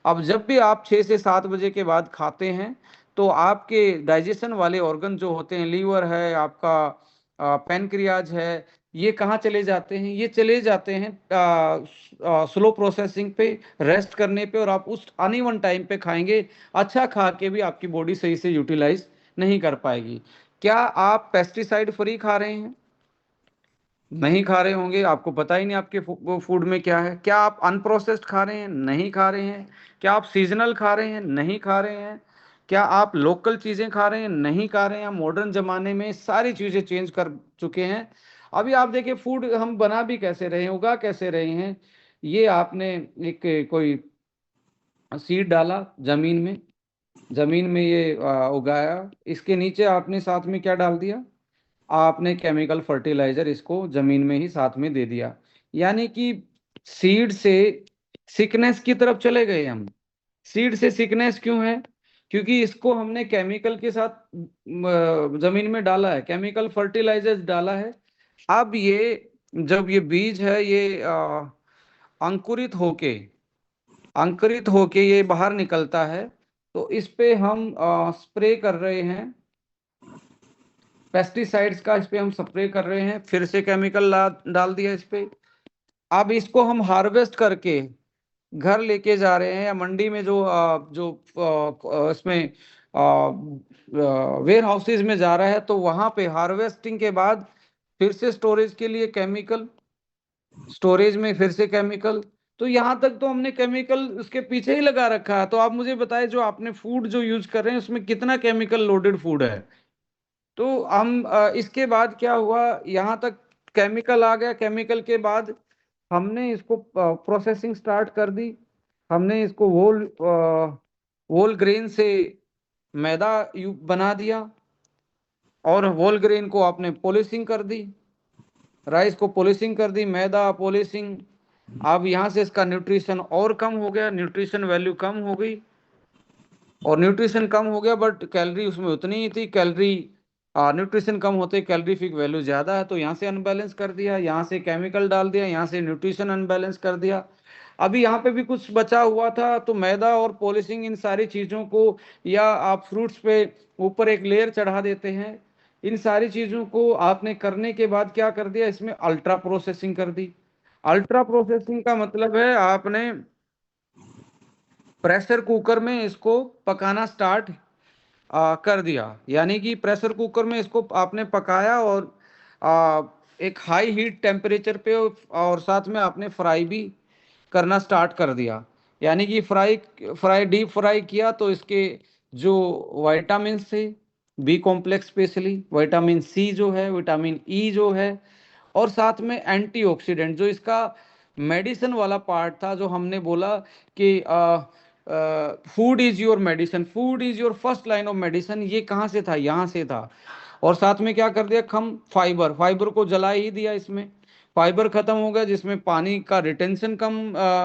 अब जब भी आप 6 से 7 बजे के बाद खाते हैं तो आपके डाइजेशन वाले ऑर्गन जो होते हैं, लीवर है आपका, पैनक्रियाज है, ये कहाँ चले जाते हैं? ये चले जाते हैं स्लो प्रोसेसिंग पे, रेस्ट करने पे, और आप उस अनइवन टाइम पे खाएंगे। अच्छा खा के भी आपकी बॉडी सही से यूटिलाइज नहीं कर पाएगी। क्या आप पेस्टिसाइड फ्री खा रहे हैं? नहीं खा रहे होंगे, आपको पता ही नहीं आपके फूड में क्या है। क्या आप अनप्रोसेस्ड खा रहे हैं? नहीं खा रहे हैं। क्या आप सीजनल खा रहे हैं? नहीं खा रहे हैं। क्या आप लोकल चीजें खा रहे हैं? नहीं खा रहे हैं। मॉडर्न जमाने में सारी चीजें चेंज कर चुके हैं। अभी आप देखिए, फूड हम बना भी कैसे रहे हैं, उगा कैसे रहे हैं। ये आपने एक कोई सीड डाला जमीन में, जमीन में ये उगाया, इसके नीचे आपने साथ में क्या डाल दिया? आपने केमिकल फर्टिलाइजर इसको जमीन में ही साथ में दे दिया। यानी कि सीड से सिकनेस की तरफ चले गए हम। सीड से सिकनेस क्यों है? क्योंकि इसको हमने केमिकल के साथ जमीन में डाला है, केमिकल फर्टिलाइजर डाला है। अब ये जब ये बीज है, ये अंकुरित होके अंकुरित होके ये बाहर निकलता है, तो इस पे हम स्प्रे कर रहे हैं पेस्टिसाइड्स का। इस पे हम स्प्रे कर रहे हैं, फिर से केमिकल डाल दिया इस पे। अब इसको हम हार्वेस्ट करके घर लेके जा रहे हैं, या मंडी में जो इसमें वेयर हाउसेज में जा रहा है, तो वहां पे हार्वेस्टिंग के बाद फिर से स्टोरेज के लिए केमिकल, स्टोरेज में फिर से केमिकल। तो यहाँ तक तो हमने केमिकल उसके पीछे ही लगा रखा है। तो आप मुझे बताएं, जो आपने फूड जो यूज कर रहे हैं उसमें कितना केमिकल लोडेड फूड है? तो हम इसके बाद क्या हुआ, यहाँ तक केमिकल आ गया। केमिकल के बाद हमने इसको प्रोसेसिंग स्टार्ट कर दी। हमने इसको होल ग्रेन से मैदा बना दिया, और होल ग्रेन को आपने पॉलिशिंग कर दी, राइस को पॉलिशिंग कर दी, मैदा पॉलिशिंग। अब यहाँ से इसका न्यूट्रिशन और कम हो गया, न्यूट्रिशन वैल्यू कम हो गई, और न्यूट्रिशन कम हो गया बट कैलोरी उसमें उतनी ही थी। कैलोरी न्यूट्रिशन कम होते कैलोरीफिक वैल्यू ज्यादा है, तो यहाँ से अनबैलेंस कर दिया, यहाँ से केमिकल डाल दिया, यहाँ से न्यूट्रिशन अनबैलेंस कर दिया। अभी यहाँ पे भी कुछ बचा हुआ था, तो मैदा और पॉलिशिंग इन सारी चीजों को, या आप फ्रूट्स पे ऊपर एक लेयर चढ़ा देते हैं, इन सारी चीजों को आपने करने के बाद क्या कर दिया, इसमें अल्ट्रा प्रोसेसिंग कर दी। अल्ट्रा प्रोसेसिंग का मतलब है आपने प्रेशर कुकर में इसको पकाना स्टार्ट कर दिया। यानी कि प्रेशर कुकर में इसको आपने पकाया, और आ, एक हाई हीट टेम्परेचर पे, और साथ में आपने फ्राई भी करना स्टार्ट कर दिया। यानी कि फ्राई फ्राई डीप फ्राई किया, तो इसके जो विटामिन थे, B complex specially vitamin C जो है, विटामिन ई जो है, और साथ में एंटीऑक्सीडेंट जो इसका मेडिसिन वाला पार्ट था, जो हमने बोला कि food is your medicine, food is your first line of medicine, ये कहाँ से था? यहाँ से था। और साथ में क्या कर दिया, खम फाइबर, फाइबर को जला ही दिया इसमें। फाइबर खत्म हो गया, जिसमें पानी का रिटेंशन कम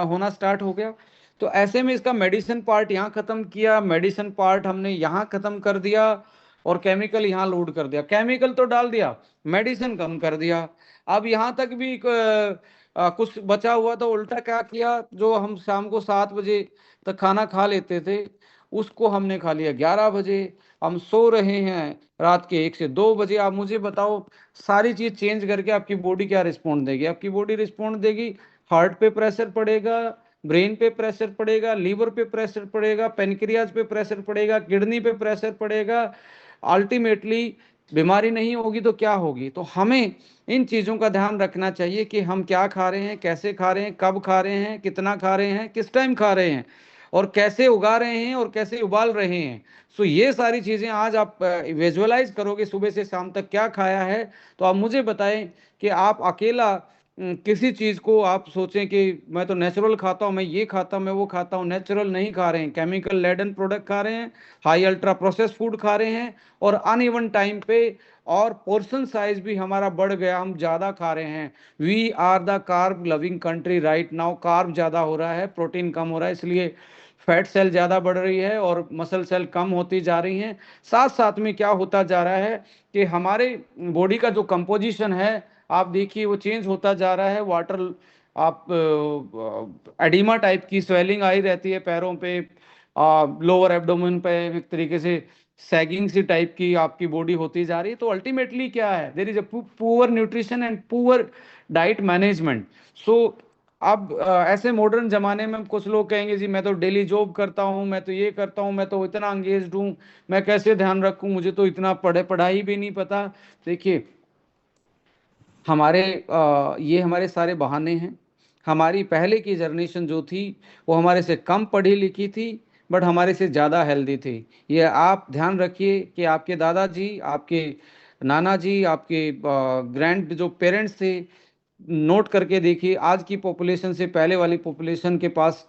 होना स्टार्ट हो गया। तो ऐसे में इसका मेडिसिन पार्ट यहाँ खत्म किया, मेडिसिन पार्ट हमने यहाँ खत्म कर दिया, और केमिकल यहाँ लोड कर दिया। केमिकल तो डाल दिया, मेडिसिन कम कर दिया। अब यहाँ तक भी कुछ बचा हुआ, तो उल्टा क्या किया, जो हम शाम को 7 बजे तक खाना खा लेते थे, उसको हमने खा लिया 11 बजे। हम सो रहे हैं रात के 1 से 2 बजे। आप मुझे बताओ, सारी चीज चेंज करके आपकी बॉडी क्या रिस्पॉन्ड देगी? आपकी बॉडी रिस्पॉन्ड देगी, हार्ट पे प्रेशर पड़ेगा, ब्रेन पे प्रेशर पड़ेगा, लीवर पे प्रेशर पड़ेगा, पेनक्रियाज पे प्रेशर पड़ेगा, किडनी पे प्रेशर पड़ेगा। अल्टीमेटली बीमारी नहीं होगी तो क्या होगी? तो हमें इन चीजों का ध्यान रखना चाहिए कि हम क्या खा रहे हैं, कैसे खा रहे हैं, कब खा रहे हैं, कितना खा रहे हैं, किस टाइम खा रहे हैं, और कैसे उगा रहे हैं, और कैसे उबाल रहे हैं। सो ये सारी चीजें आज आप विजुअलाइज करोगे, सुबह से शाम तक क्या खाया है। तो आप मुझे बताएं कि आप अकेला किसी चीज को आप सोचें कि मैं तो नेचुरल खाता हूँ, मैं ये खाता हूँ, मैं वो खाता हूँ। नेचुरल नहीं खा रहे हैं, केमिकल लेडन प्रोडक्ट खा रहे हैं, हाई अल्ट्रा प्रोसेस फूड खा रहे हैं, और अनइवन टाइम पे, और पोर्शन साइज भी हमारा बढ़ गया, हम ज्यादा खा रहे हैं। We are the carb loving country right now. Carb ज्यादा हो रहा है, प्रोटीन कम हो रहा है, इसलिए फैट सेल ज्यादा बढ़ रही है, और मसल सेल कम होती जा रही हैं। साथ साथ में क्या होता जा रहा है कि हमारे बॉडी का जो कंपोजिशन है, आप देखिए वो चेंज होता जा रहा है। वाटर, आप एडिमा टाइप की स्वेलिंग आई रहती है पैरों पे, लोअर एब्डोमेन पे, एक तरीके से सैगिंग सी टाइप की आपकी बॉडी होती जा रही है। तो अल्टीमेटली क्या है, there is a poor nutrition and poor diet management. So अब ऐसे मॉडर्न जमाने में कुछ लोग कहेंगे जी मैं तो डेली जॉब करता हूँ, मैं तो ये करता हूँ, मैं तो इतना एंगेज्ड हूँ, मैं कैसे ध्यान रखूँ, मुझे तो इतना पढ़ाई भी नहीं पता। देखिए, हमारे ये हमारे सारे बहाने हैं। हमारी पहले की जनरेशन जो थी वो हमारे से कम पढ़ी लिखी थी, बट हमारे से ज़्यादा हेल्दी थी। ये आप ध्यान रखिए कि आपके दादाजी, आपके नाना जी, आपके ग्रैंड जो पेरेंट्स थे, नोट करके देखिए आज की पॉपुलेशन से पहले वाली पॉपुलेशन के पास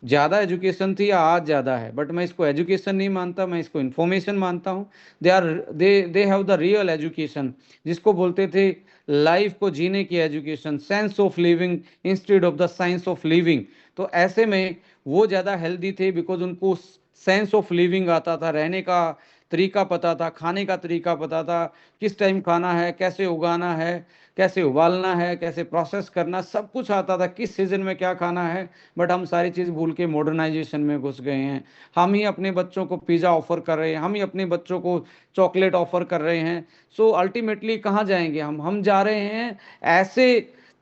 ज़्यादा एजुकेशन थी या आज ज़्यादा है। बट मैं इसको एजुकेशन नहीं मानता, मैं इसको इन्फॉर्मेशन मानता हूँ। They have the real education, जिसको बोलते थे लाइफ को जीने की education, sense of living instead of the science of living. तो ऐसे में वो ज़्यादा हेल्दी थे, बिकॉज उनको सेंस ऑफ लिविंग आता था, रहने का तरीका पता था, खाने का तरीका पता था, किस टाइम खाना है, कैसे उगाना है, कैसे उबालना है, कैसे प्रोसेस करना, सब कुछ आता था, किस सीजन में क्या खाना है। बट हम सारी चीज़ भूल के मॉडर्नाइजेशन में घुस गए हैं। हम ही अपने बच्चों को पिज़्ज़ा ऑफर कर रहे हैं, हम ही अपने बच्चों को चॉकलेट ऑफर कर रहे हैं। सो अल्टीमेटली कहाँ जाएंगे हम जा रहे हैं ऐसे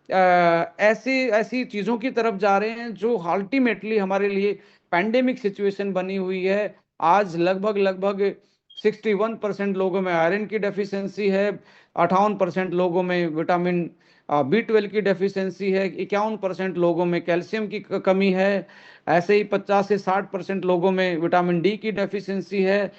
ऐसी ऐसी चीज़ों की तरफ जा रहे हैं जो अल्टीमेटली हमारे लिए पैंडेमिक सिचुएशन बनी हुई है। आज लगभग लगभग 61% लोगों में आयरन की डेफिशिएंसी है, 58% लोगों में विटामिन B12 की डेफिशिएंसी है, 51% लोगों में कैल्शियम की कमी है, ऐसे ही 50 से 60% लोगों में विटामिन डी की डेफिशिएंसी है,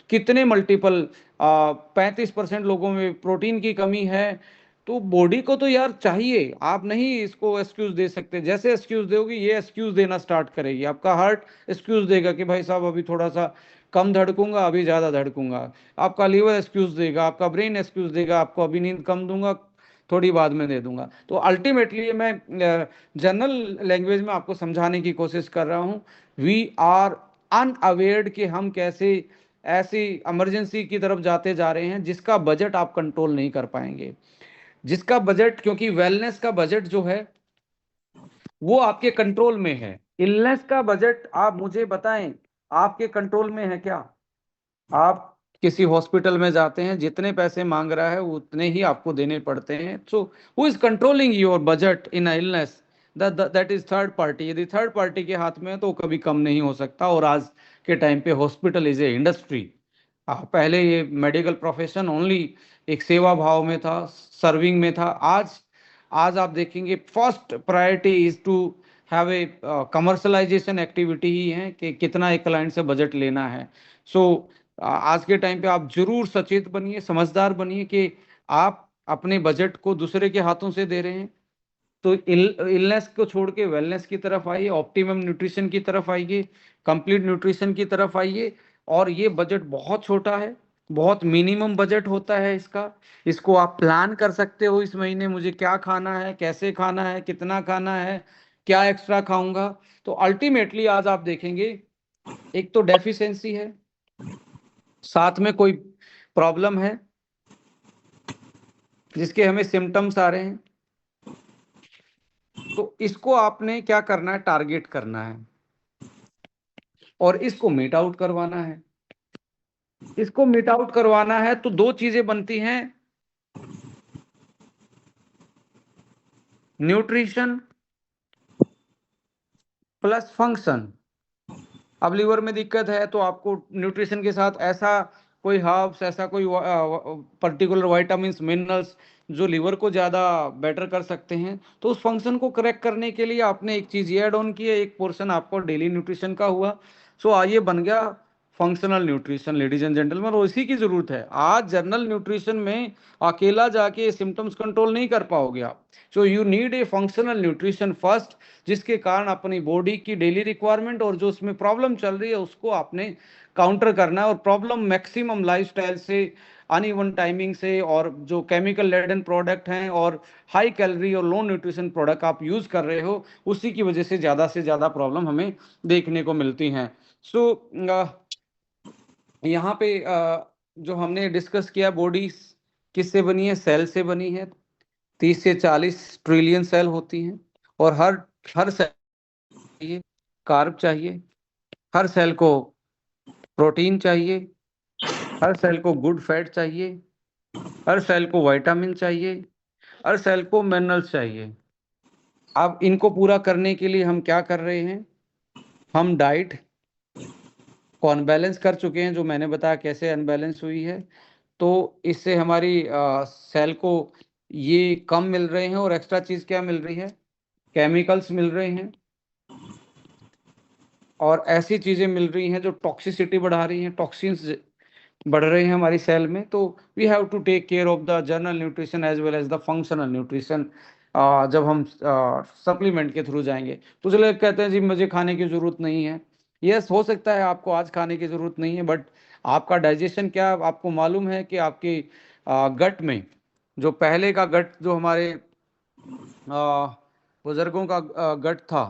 कितने मल्टीपल 35% लोगों में प्रोटीन की कमी है। तो बॉडी को तो यार चाहिए, आप नहीं इसको एक्सक्यूज दे सकते। जैसे एक्सक्यूज दोगे ये एक्सक्यूज देना स्टार्ट करेगी, आपका हार्ट एक्सक्यूज देगा कि भाई साहब अभी थोड़ा सा कम धड़कूंगा, अभी ज़्यादा धड़कूंगा। आपका लीवर एक्सक्यूज देगा, आपका ब्रेन एक्सक्यूज देगा, आपको अभी नींद कम दूंगा, थोड़ी बाद में दे दूंगा। तो अल्टीमेटली मैं जनरल लैंग्वेज में आपको समझाने की कोशिश कर रहा हूँ। वी आर अनअवेयर्ड कि हम कैसे ऐसी इमरजेंसी की तरफ जाते जा रहे हैं जिसका बजट आप कंट्रोल नहीं कर पाएंगे, जिसका बजट, क्योंकि वेलनेस का बजट जो है वो आपके कंट्रोल में है। इलनेस का बजट आप मुझे बताएं आपके कंट्रोल में है क्या? आप किसी हॉस्पिटल में जाते हैं, जितने पैसे मांग रहा है उतने ही आपको देने पड़ते हैं। So who is controlling your budget in illness? That is third party. यदि थर्ड पार्टी के हाथ में है तो कभी कम नहीं हो सकता। और आज के टाइम पे हॉस्पिटल इज ए इंडस्ट्री। पहले ये मेडिकल प्रोफेशन ओनली एक सेवा भाव में था, सर्विंग में था। आज आज आप देखेंगे first priority is to have a commercialization activity ही है कि कितना एक क्लाइंट से बजट लेना है। सो आज के टाइम पे आप जरूर सचेत बनिए, समझदार बनिए कि आप अपने बजट को दूसरे के हाथों से दे रहे हैं। तो इलनेस को छोड़ के वेलनेस की तरफ आइए, ऑप्टिमम न्यूट्रिशन की तरफ आइए, कंप्लीट न्यूट्रिशन की तरफ आइए। और ये बजट बहुत छोटा है, बहुत मिनिमम बजट होता है इसका। इसको आप प्लान कर सकते हो, इस महीने मुझे क्या खाना है, कैसे खाना है, कितना खाना है, क्या एक्स्ट्रा खाऊंगा। तो अल्टीमेटली आज आप देखेंगे एक तो डेफिशिएंसी है, साथ में कोई प्रॉब्लम है जिसके हमें सिम्टम्स आ रहे हैं। तो इसको आपने क्या करना है, टारगेट करना है और इसको मीट आउट करवाना है। इसको मीट आउट करवाना है तो दो चीजें बनती हैं, न्यूट्रिशन प्लस फंक्शन। अब लीवर में दिक्कत है तो आपको न्यूट्रिशन के साथ ऐसा कोई हर्ब्स, ऐसा कोई पर्टिकुलर वाइटामिन्स, मिनरल्स जो लीवर को ज़्यादा बेटर कर सकते हैं। तो उस फंक्शन को करेक्ट करने के लिए आपने एक चीज़ ये ऐड ऑन की है, एक पोर्शन आपको डेली न्यूट्रिशन का हुआ। सो आइए बन गया functional nutrition, ladies and gentleman. और इसी की ज़रूरत है। आज जनरल न्यूट्रिशन में अकेला जाके सिम्टम्स कंट्रोल नहीं कर पाओगे आप। So you need a functional nutrition first, जिसके कारण अपनी बॉडी की डेली रिक्वायरमेंट और जो उसमें प्रॉब्लम चल रही है उसको आपने काउंटर करना है। और प्रॉब्लम मैक्सिमम लाइफस्टाइल से, अनइवन टाइमिंग से, और जो केमिकल लेडन प्रोडक्ट हैं और हाई कैलोरी और लो न्यूट्रिशन प्रोडक्ट आप यूज कर रहे हो, उसी की वजह से ज़्यादा प्रॉब्लम हमें देखने को मिलती हैं। सो यहाँ पे जो हमने डिस्कस किया, बॉडी किससे बनी है? सेल से बनी है। 30 से 40 ट्रिलियन सेल होती हैं और हर हर सेल चाहिए कार्ब चाहिए, हर सेल को प्रोटीन चाहिए, हर सेल को गुड फैट चाहिए, हर सेल को विटामिन चाहिए, हर सेल को मिनरल्स चाहिए। अब इनको पूरा करने के लिए हम क्या कर रहे हैं? हम डाइट को अनबैलेंस कर चुके हैं, जो मैंने बताया कैसे अनबैलेंस हुई है। तो इससे हमारी सेल को ये कम मिल रहे हैं, और एक्स्ट्रा चीज क्या मिल रही है? केमिकल्स मिल रहे हैं, और ऐसी चीजें मिल रही हैं जो टॉक्सिसिटी बढ़ा रही हैं, टॉक्सिन्स बढ़ रहे हैं हमारी सेल में। तो we have to take care of the general nutrition as well as the functional nutrition. जब हम सप्लीमेंट के थ्रू जाएंगे तो चलो कहते हैं जी मुझे खाने की जरूरत नहीं है। यस, हो सकता है आपको आज खाने की जरूरत नहीं है, बट आपका डाइजेशन क्या, आपको मालूम है कि आपके गट में जो पहले का गट, जो हमारे बुजुर्गों का गट था,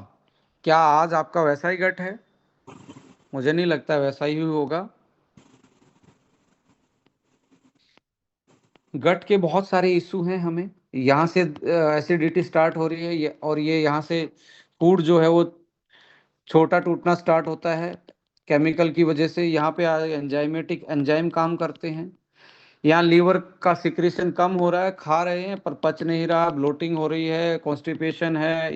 क्या आज आपका वैसा ही गट है? मुझे नहीं लगता वैसा ही होगा। गट के बहुत सारे इशू हैं हमें। यहाँ से एसिडिटी स्टार्ट हो रही है, और ये यहाँ से फूड जो है वो छोटा टूटना स्टार्ट होता है केमिकल की वजह से। यहाँ पे एंजाइमेटिक एंजाइम काम करते हैं। यहाँ लीवर का सिक्रेशन कम हो रहा है, खा रहे हैं पर पच नहीं रहा, ब्लोटिंग हो रही है, कॉन्स्टिपेशन है,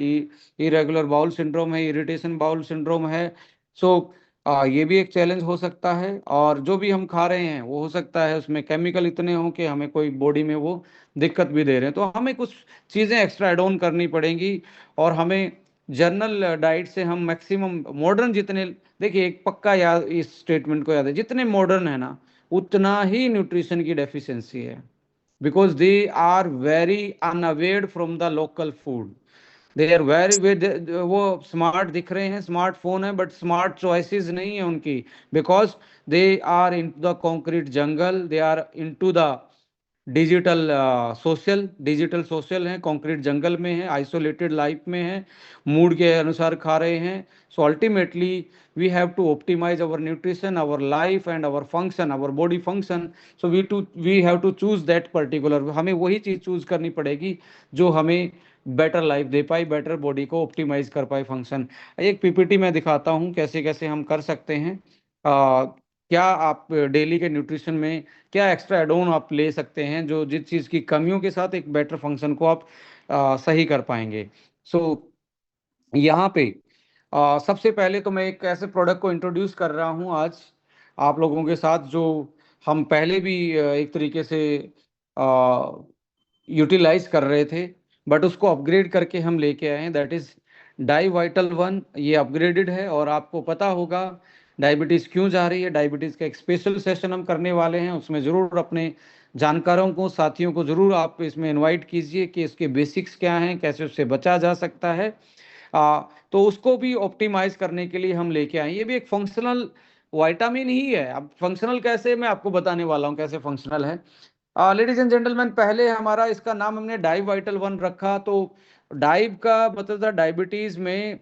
इरेगुलर बाउल सिंड्रोम है, इरिटेशन बाउल सिंड्रोम है। सो ये भी एक चैलेंज हो सकता है। और जो भी हम खा रहे हैं वो हो सकता है उसमें केमिकल इतने हों कि हमें कोई बॉडी में वो दिक्कत भी दे रहे हैं। तो हमें कुछ चीज़ें एक्स्ट्रा एड ऑन करनी पड़ेंगी, और हमें जनरल डाइट से हम मैक्सिमम मॉडर्न जितने, देखिए एक पक्का याद, इस स्टेटमेंट को याद है, जितने मॉडर्न है ना उतना ही न्यूट्रिशन की डेफिशिएंसी है, because they are very unawared from the local food. They are very वो स्मार्ट दिख रहे हैं, स्मार्टफोन है, बट स्मार्ट चॉइसेस नहीं है उनकी, because they are in the concrete jungle, they are into the digital social हैं, concrete jungle में है, आइसोलेटेड लाइफ में है, मूड के अनुसार खा रहे हैं। सो ultimately we have to optimise our nutrition, our life and our function, our body function. So we have to choose that particular, हमें वही चीज चूज करनी पड़ेगी जो हमें बेटर लाइफ दे पाई, बेटर बॉडी को ऑप्टिमाइज कर पाए फंक्शन। एक पीपीटी में दिखाता हूँ कैसे कैसे हम कर सकते हैं। क्या आप डेली के न्यूट्रिशन में क्या एक्स्ट्रा एड ऑन आप ले सकते हैं, जो जिस चीज़ की कमियों के साथ एक बेटर फंक्शन को आप सही कर पाएंगे। सो यहाँ पे सबसे पहले तो मैं एक ऐसे प्रोडक्ट को इंट्रोड्यूस कर रहा हूँ आज आप लोगों के साथ, जो हम पहले भी एक तरीके से यूटिलाइज कर रहे थे, बट उसको अपग्रेड करके हम लेके आए हैं। That is die vital one. ये अपग्रेडेड है, और आपको पता होगा डायबिटीज़ क्यों जा रही है। डायबिटीज़ का एक स्पेशल सेशन हम करने वाले हैं, उसमें ज़रूर अपने जानकारों को, साथियों को ज़रूर आप इसमें इनवाइट कीजिए कि इसके बेसिक्स क्या हैं, कैसे उससे बचा जा सकता है। तो उसको भी ऑप्टिमाइज करने के लिए हम लेके आए। ये भी एक फंक्शनल विटामिन ही है। अब फंक्शनल कैसे, मैं आपको बताने वाला हूँ कैसे फंक्शनल है। लेडीज एंड जेंटलमैन, पहले हमारा इसका नाम हमने डाइव वाइटल वन रखा। तो डाइव का मतलब था डायबिटीज में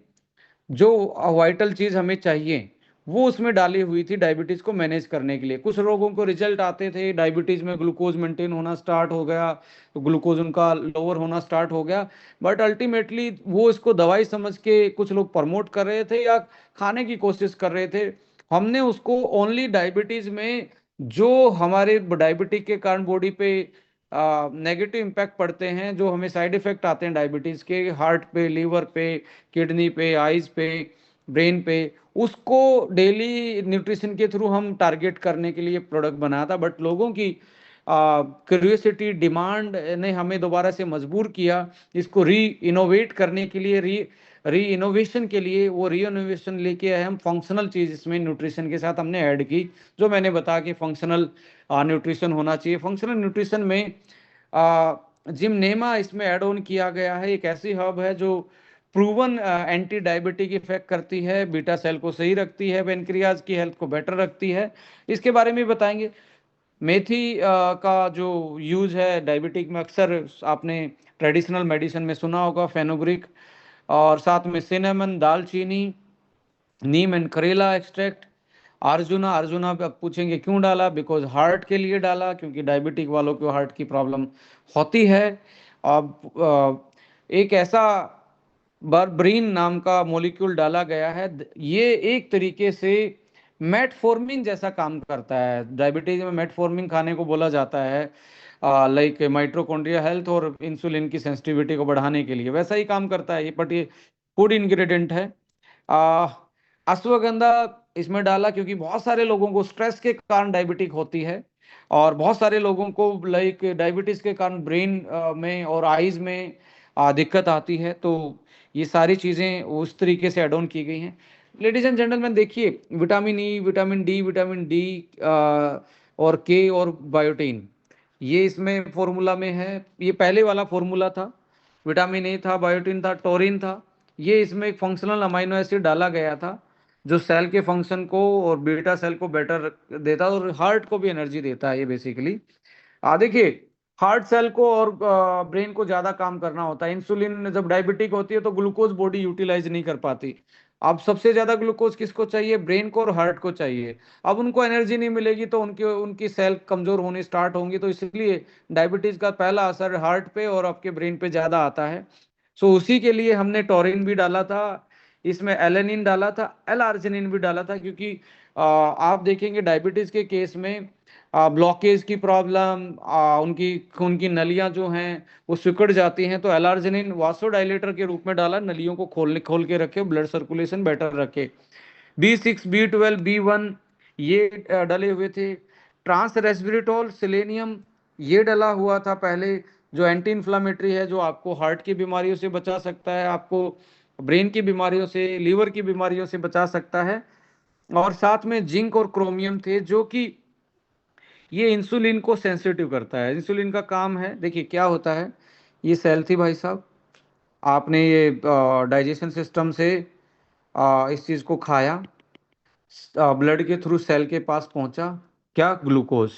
जो वाइटल चीज हमें चाहिए वो उसमें डाली हुई थी डायबिटीज को मैनेज करने के लिए। कुछ लोगों को रिजल्ट आते थे, डायबिटीज में ग्लूकोज मेंटेन होना स्टार्ट हो गया, तो ग्लूकोज उनका लोअर होना स्टार्ट हो गया। बट अल्टीमेटली वो इसको दवाई समझ के कुछ लोग प्रमोट कर रहे थे या खाने की कोशिश कर रहे थे। हमने उसको ओनली डायबिटीज में जो हमारे डायबिटीज के कारण बॉडी पे नेगेटिव इम्पैक्ट पड़ते हैं, जो हमें साइड इफेक्ट आते हैं डायबिटीज के, हार्ट पे, लीवर पे, किडनी पे, आइज पे, ब्रेन पे, उसको डेली न्यूट्रिशन के थ्रू हम टारगेट करने के लिए प्रोडक्ट बनाया था। बट लोगों की क्यूरियोसिटी, डिमांड ने हमें दोबारा से मजबूर किया इसको री इनोवेट करने के लिए, री इनोवेशन के लिए। वो री इनोवेशन लेके आए हम, फंक्शनल चीज इसमें न्यूट्रिशन के साथ हमने ऐड की, जो मैंने बताया कि फंक्शनल न्यूट्रिशन होना चाहिए। फंक्शनल न्यूट्रिशन में जिमनेमा इसमें ऐड ऑन किया गया है। एक ऐसी हर्ब है जो प्रूवन एंटी डायबिटिक इफेक्ट करती है, बीटा सेल को सही रखती है, पेनक्रियाज की हेल्थ को बेटर रखती है। इसके बारे में बताएंगे। मेथी का जो यूज है डायबिटिक में, अक्सर आपने ट्रेडिशनल मेडिसिन में सुना होगा, फेनुग्रीक, और साथ में सिनेमन, दालचीनी, नीम एंड करेला एक्सट्रैक्ट। अर्जुना, अर्जुना पे आप पूछेंगे क्यों डाला, बिकॉज हार्ट के लिए डाला, क्योंकि डायबिटिक वालों को हार्ट की प्रॉब्लम होती है। अब एक ऐसा बर्बरीन नाम का मॉलिक्यूल डाला गया है। ये एक तरीके से मेटफॉर्मिन जैसा काम करता है। डायबिटीज में मेटफॉर्मिन खाने को बोला जाता है, लाइक माइटोकॉन्ड्रिया हेल्थ और इंसुलिन की सेंसिटिविटी को बढ़ाने के लिए वैसा ही काम करता है ये, बट ये फूड इंग्रेडिएंट है। आ, अश्वगंधा इसमें डाला क्योंकि बहुत सारे लोगों को स्ट्रेस के कारण डायबिटिक होती है, और बहुत सारे लोगों को लाइक डायबिटीज के कारण ब्रेन में और आईज में दिक्कत आती है। तो ये सारी चीजें उस तरीके से एड ऑन की गई हैं। लेडीज एंड जेंटलमैन, देखिए, विटामिन ई, विटामिन डी और के और बायोटीन, ये इसमें फॉर्मूला में है। ये पहले वाला फॉर्मूला था, विटामिन ए था, बायोटीन था, टोरिन था। ये इसमें एक फंक्शनल अमाइनो एसिड डाला गया था जो सेल के फंक्शन को और बीटा सेल को बेटर देता है और हार्ट को भी एनर्जी देता है ये बेसिकली। देखिए, हार्ट सेल को और ब्रेन को ज्यादा काम करना होता है। इंसुलिन जब डायबिटिक होती है तो ग्लूकोज बॉडी यूटिलाइज नहीं कर पाती। अब सबसे ज्यादा ग्लूकोज किसको चाहिए? ब्रेन को और हार्ट को चाहिए। अब उनको एनर्जी नहीं मिलेगी तो उनकी उनकी सेल कमजोर होनी स्टार्ट होंगी। तो इसलिए डायबिटीज का पहला असर हार्ट पे और आपके ब्रेन पे ज्यादा आता है। सो उसी के लिए हमने टोरिन भी डाला था, इसमें एलेनिन डाला था, एल आर्जिनिन भी डाला था, क्योंकि आप देखेंगे डायबिटीज के केस में ब्लॉकेज की प्रॉब्लम, उनकी खून की नलियां जो हैं वो सिकुड़ जाती हैं। तो एलार्जिनिन वासोडाइलेटर के रूप में डाला, नलियों को खोल के रखे, ब्लड सर्कुलेशन बेटर रखे। B6, B12, B1 ये डले हुए थे। ट्रांस रेस्वेराट्रोल, सेलेनियम, ये डला हुआ था पहले, जो एंटी इन्फ्लामेटरी है, जो आपको हार्ट की बीमारियों से बचा सकता है, आपको ब्रेन की बीमारियों से, लीवर की बीमारियों से बचा सकता है। और साथ में जिंक और क्रोमियम थे, जो कि ये इंसुलिन को सेंसिटिव करता है। इंसुलिन का काम है, देखिए क्या होता है। ये सेल थी भाई साहब, आपने ये डाइजेशन सिस्टम से इस चीज को खाया, ब्लड के थ्रू सेल के पास पहुंचा, क्या? ग्लूकोज।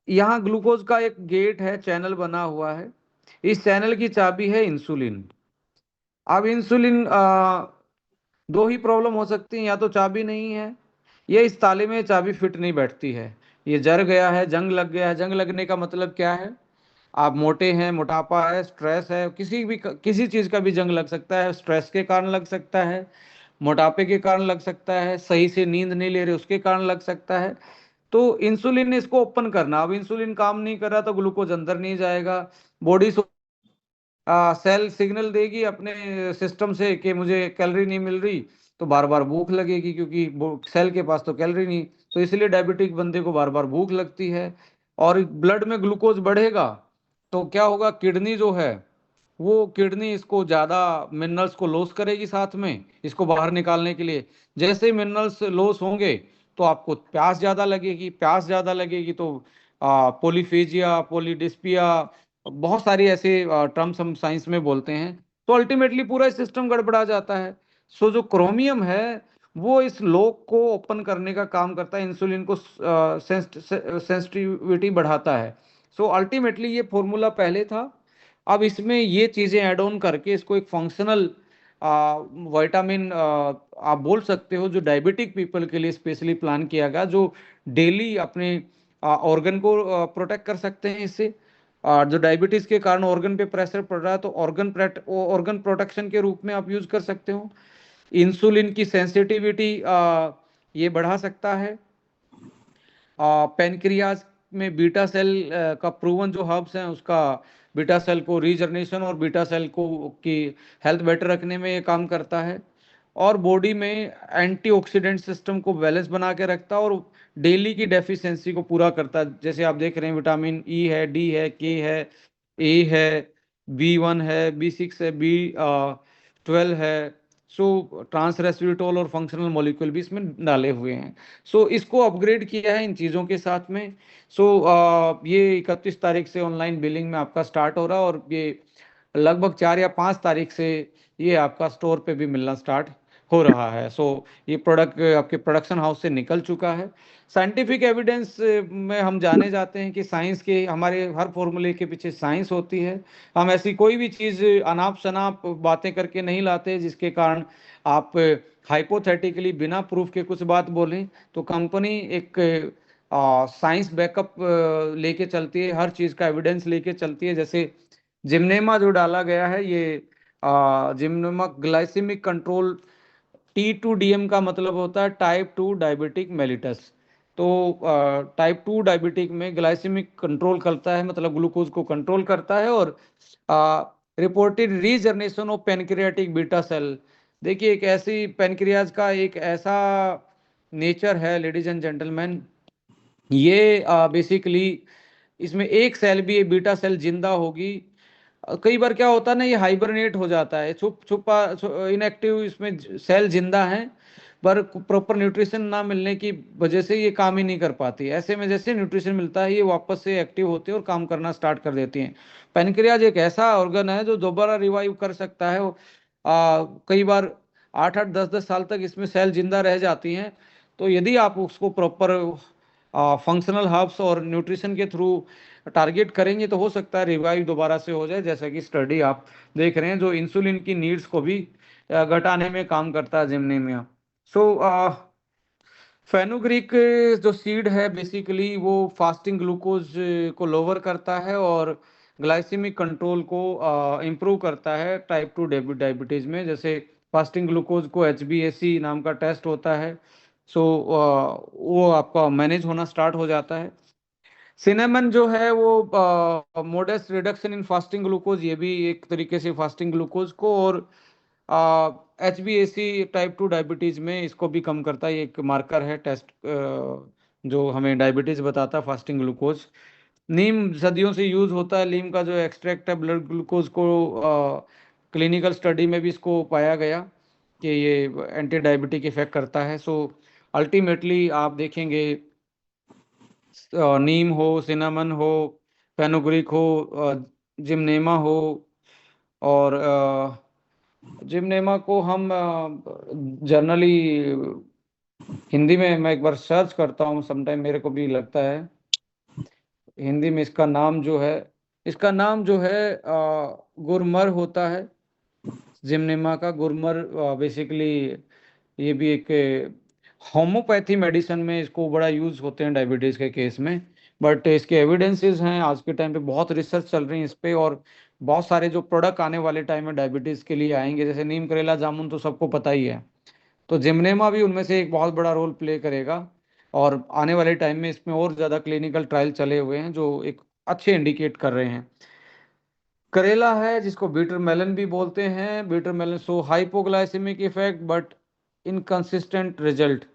यहाँ ग्लूकोज का एक गेट है, चैनल बना हुआ है। इस चैनल की चाबी है इंसुलिन। अब इंसुलिन दो ही प्रॉब्लम हो सकती है, या तो चाबी नहीं है, ये इस ताले में चाबी फिट नहीं बैठती है, ये जर गया है, जंग लग गया है। जंग लगने का मतलब क्या है? आप मोटे हैं, मोटापा है, स्ट्रेस है, किसी चीज का भी जंग लग सकता है। स्ट्रेस के कारण लग सकता है, मोटापे के कारण लग सकता है, सही से नींद नहीं ले रहे उसके कारण लग सकता है। तो इंसुलिन ने इसको ओपन करना, अब इंसुलिन काम नहीं कर रहा तो ग्लूकोज अंदर नहीं जाएगा। बॉडी सेल सिग्नल देगी अपने सिस्टम से कि मुझे कैलोरी नहीं मिल रही, तो बार बार भूख लगेगी, क्योंकि सेल के पास तो कैलोरी नहीं। तो इसलिए डायबिटिक बंदे को बार बार भूख लगती है। और ब्लड में ग्लूकोज बढ़ेगा तो क्या होगा? किडनी जो है, वो किडनी इसको ज्यादा मिनरल्स को लॉस करेगी साथ में, इसको बाहर निकालने के लिए। जैसे ही मिनरल्स लॉस होंगे तो आपको प्यास ज्यादा लगेगी, प्यास ज्यादा लगेगी तो पोलीफेजिया, पोलीडिस्पिया, बहुत सारी ऐसे टर्म्स हम साइंस में बोलते हैं। तो अल्टीमेटली पूरा सिस्टम गड़बड़ा जाता है। सो जो क्रोमियम है वो इस लॉक को ओपन करने का काम करता है, इंसुलिन को सेंसिटिविटी बढ़ाता है। सो अल्टीमेटली ये फॉर्मूला पहले था, अब इसमें ये चीजें ऐड ऑन करके इसको एक फंक्शनल विटामिन आप बोल सकते हो, जो डायबिटिक पीपल के लिए स्पेशली प्लान किया गया, जो डेली अपने ऑर्गन को प्रोटेक्ट कर सकते हैं इससे। और जो डायबिटीज के कारण ऑर्गन पे प्रेशर पड़ रहा है तो ऑर्गन प्रोटेक्शन के रूप में आप यूज कर सकते हो। इंसुलिन की सेंसिटिविटी ये बढ़ा सकता है। पेनक्रियाज में बीटा सेल का प्रूवन जो हर्ब्स हैं उसका बीटा सेल को रीजनरेशन और बीटा सेल को की हेल्थ बेटर रखने में ये काम करता है। और बॉडी में एंटीऑक्सीडेंट सिस्टम को बैलेंस बना के रखता है और डेली की डेफिशिएंसी को पूरा करता है। जैसे आप देख रहे हैं, विटामिन ई है, डी है, के है, ए है, B1 है, B6 है, B12 है। सो ट्रांस रेस्वेराट्रोल और फंक्शनल मॉलिक्यूल भी इसमें डाले हुए हैं। सो इसको अपग्रेड किया है इन चीज़ों के साथ में। सो ये 31 तारीख से ऑनलाइन बिलिंग में आपका स्टार्ट हो रहा है, और ये लगभग 4 या 5 तारीख से ये आपका स्टोर पे भी मिलना स्टार्ट हो रहा है। सो ये प्रोडक्ट आपके प्रोडक्शन हाउस से निकल चुका है। साइंटिफिक एविडेंस में हम जाने जाते हैं कि साइंस के, हमारे हर फॉर्मूले के पीछे साइंस होती है। हम ऐसी कोई भी चीज़ अनाप शनाप बातें करके नहीं लाते जिसके कारण आप हाइपोथेटिकली बिना प्रूफ के कुछ बात बोलें। तो कंपनी एक साइंस बैकअप लेके चलती है, हर चीज़ का एविडेंस लेके चलती है। जैसे जिमनेमा जो डाला गया है, ये जिमनेमा ग्लाइसेमिक कंट्रोल T2DM का मतलब होता है टाइप 2 डायबिटिक मेलिटस। तो टाइप 2 डायबिटिक में ग्लाइसेमिक कंट्रोल करता है, मतलब ग्लूकोज को कंट्रोल करता है। और reported regeneration of pancreatic beta cell. देखिए, एक ऐसी पेनक्रियाज का एक ऐसा नेचर है लेडीज एंड जेंटलमैन, ये बेसिकली इसमें एक सेल भी बीटा सेल जिंदा होगी। कई बार क्या होता है ना, ये हाइबरनेट हो जाता है, छुप छुपा इनएक्टिव इसमें सेल जिंदा है, पर प्रॉपर न्यूट्रिशन ना मिलने की वजह से ये काम ही नहीं कर पाती। ऐसे में जैसे न्यूट्रिशन मिलता है, ये वापस से एक्टिव होती है और काम करना स्टार्ट कर देती हैं। पैनक्रियाज एक ऐसा ऑर्गन है जो दोबारा रिवाइव कर सकता है। कई बार 8-8 10-10 साल तक इसमें सेल जिंदा रह जाती हैं। तो यदि आप उसको प्रॉपर फंक्शनल हर्ब्स और न्यूट्रिशन के थ्रू टारगेट करेंगे तो हो सकता है रिवाइव दोबारा से हो जाए, जैसा कि स्टडी आप देख रहे हैं, जो इंसुलिन की नीड्स को भी घटाने में काम करता है जिमनेमिया। सो फेनुग्रीक जो सीड है बेसिकली वो फास्टिंग ग्लूकोज को लोअर करता है और ग्लाइसेमिक कंट्रोल को इम्प्रूव करता है टाइप 2 डायबिटीज में। जैसे फास्टिंग ग्लूकोज को HbA1c नाम का टेस्ट होता है, सो वो आपका मैनेज होना स्टार्ट हो जाता है। सिनेमन जो है वो modest reduction in fasting glucose, ये भी एक तरीके से फास्टिंग ग्लूकोज को, और HbA1c टाइप 2 डायबिटीज में इसको भी कम करता है। ये एक मार्कर है टेस्ट जो हमें डायबिटीज बताता है फास्टिंग ग्लूकोज। नीम सदियों से यूज होता है, नीम का जो एक्सट्रैक्ट है ब्लड ग्लूकोज को क्लिनिकल स्टडी में भी इसको पाया गया कि ये एंटी डायबिटिक इफेक्ट करता है। सो अल्टीमेटली आप देखेंगे, नीम हो, सिनामन हो, फेनुग्रीक हो, जिमनेमा हो, और जिमनेमा को हम जनरली हिंदी में, मैं एक बार सर्च करता हूँ, समटाइम मेरे को भी लगता है हिंदी में इसका नाम जो है गुरमर होता है। जिमनेमा का गुरमर बेसिकली ये भी एक होम्योपैथी मेडिसिन में इसको बड़ा यूज होते हैं डायबिटीज के केस में। बट इसके एविडेंसेस हैं आज के टाइम पे, बहुत रिसर्च चल रही है इस पे, और बहुत सारे जो प्रोडक्ट आने वाले टाइम में डायबिटीज के लिए आएंगे, जैसे नीम करेला जामुन तो सबको पता ही है। तो जिमनेमा भी उनमें से एक बहुत बड़ा रोल प्ले करेगा। और आने वाले टाइम में इसमें और ज़्यादा क्लिनिकल ट्रायल चले हुए हैं जो एक अच्छे इंडिकेट कर रहे हैं। करेला है जिसको बीटर मेलन भी बोलते हैं, bitter melon so hypoglycaemic effect but inconsistent result,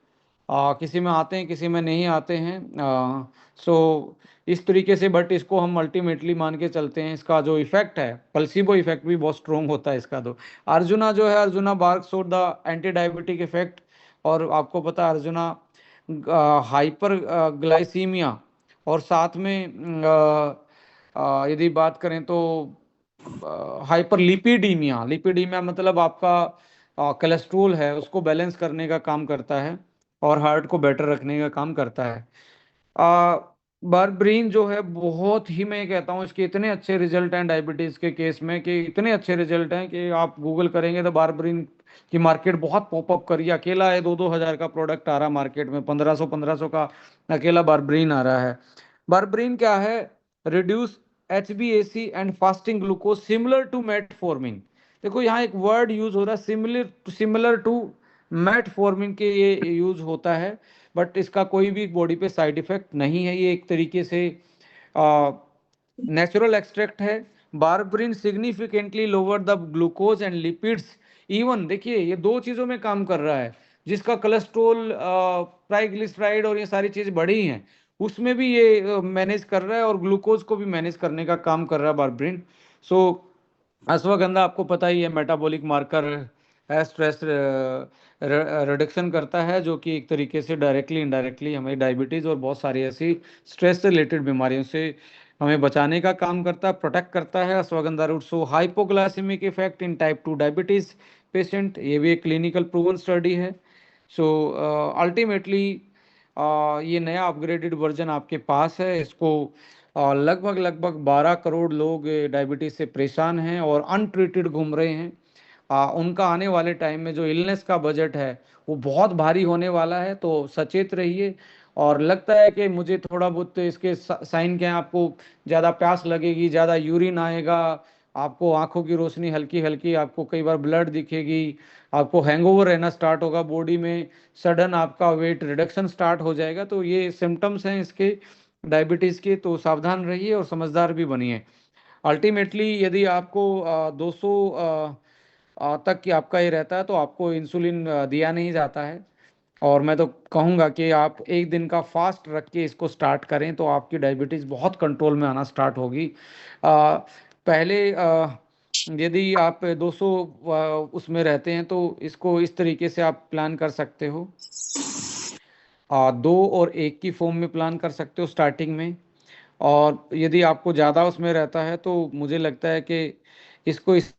किसी में आते हैं किसी में नहीं आते हैं। सो इस तरीके से, बट इसको हम अल्टीमेटली मान के चलते हैं, इसका जो इफेक्ट है प्लेसिबो इफेक्ट भी बहुत स्ट्रोंग होता है इसका। तो अर्जुना जो है, Arjuna bark showed the anti diabetic effect. और आपको पता है अर्जुना हाइपर ग्लाइसीमिया, और साथ में यदि बात करें तो हाइपर लिपिडीमिया, लिपिडीमिया मतलब आपका कोलेस्ट्रोल है उसको बैलेंस करने का काम करता है और हार्ट को बेटर रखने का काम करता है। आ, बारब्रीन जो है बहुत ही, मैं कहता हूँ इसके इतने अच्छे रिजल्ट हैं डायबिटीज के केस में, कि इतने अच्छे रिजल्ट हैं कि आप गूगल करेंगे तो बारब्रीन की मार्केट बहुत पॉपअप करी, अकेला है 2-2 हज़ार का प्रोडक्ट आ रहा मार्केट में, 1500 का अकेला बारब्रीन आ रहा है। बारब्रीन क्या है? Reduce HbA1c and fasting glucose similar to metformin. देखो यहाँ एक वर्ड यूज हो रहा है, सिमिलर टू मेटफॉर्मिन के ये यूज होता है, बट इसका कोई भी बॉडी पे साइड इफेक्ट नहीं है। ये एक तरीके से नेचुरल एक्सट्रैक्ट है। Berberine significantly lower the glucose and lipids. Even देखिए ये दो चीजों में काम कर रहा है, जिसका कोलेस्ट्रोल ट्राइग्लिसराइड और ये सारी चीज बढ़ी हैं, उसमें भी ये मैनेज कर रहा है, और ग्लूकोज को भी मैनेज करने का काम कर रहा है बारब्रिन। सो अश्वगंधा आपको पता ही है मेटाबॉलिक मार्कर है, स्ट्रेस रिडक्शन करता है, जो कि एक तरीके से डायरेक्टली इनडायरेक्टली हमें डायबिटीज और बहुत सारी ऐसी स्ट्रेस से रिलेटेड बीमारियों से हमें बचाने का काम करता है, प्रोटेक्ट करता है ashwagandha root. So hypoglycaemic effect in type 2 diabetes patient, ये भी एक क्लिनिकल प्रूवन स्टडी है। सो अल्टीमेटली ये नया अपग्रेडेड वर्जन आपके पास है, इसको लगभग लगभग 12 करोड़ लोग डायबिटीज से परेशान हैं और अनट्रीटेड घूम रहे हैं। उनका आने वाले टाइम में जो इलनेस का बजट है वो बहुत भारी होने वाला है, तो सचेत रहिए। और लगता है कि मुझे थोड़ा बहुत इसके साइन क्या है, आपको ज़्यादा प्यास लगेगी, ज़्यादा यूरिन आएगा, आपको आंखों की रोशनी हल्की हल्की, आपको कई बार ब्लड दिखेगी, आपको हैंगओवर रहना स्टार्ट होगा बॉडी में, सडन आपका वेट रिडक्शन स्टार्ट हो जाएगा। तो ये सिम्टम्स हैं इसके डायबिटीज़ के, तो सावधान रहिए और समझदार भी बनिए। अल्टीमेटली यदि आपको 200 तक की आपका ये रहता है तो आपको इंसुलिन दिया नहीं जाता है। और मैं तो कहूँगा कि आप एक दिन का फास्ट रख के इसको स्टार्ट करें तो आपकी डायबिटीज़ बहुत कंट्रोल में आना स्टार्ट होगी। पहले यदि आप 200 उसमें रहते हैं तो इसको इस तरीके से आप प्लान कर सकते हो, 2 और 1 की फॉर्म में प्लान कर सकते हो स्टार्टिंग में। और यदि आपको ज़्यादा उसमें रहता है तो मुझे लगता है कि इसको इस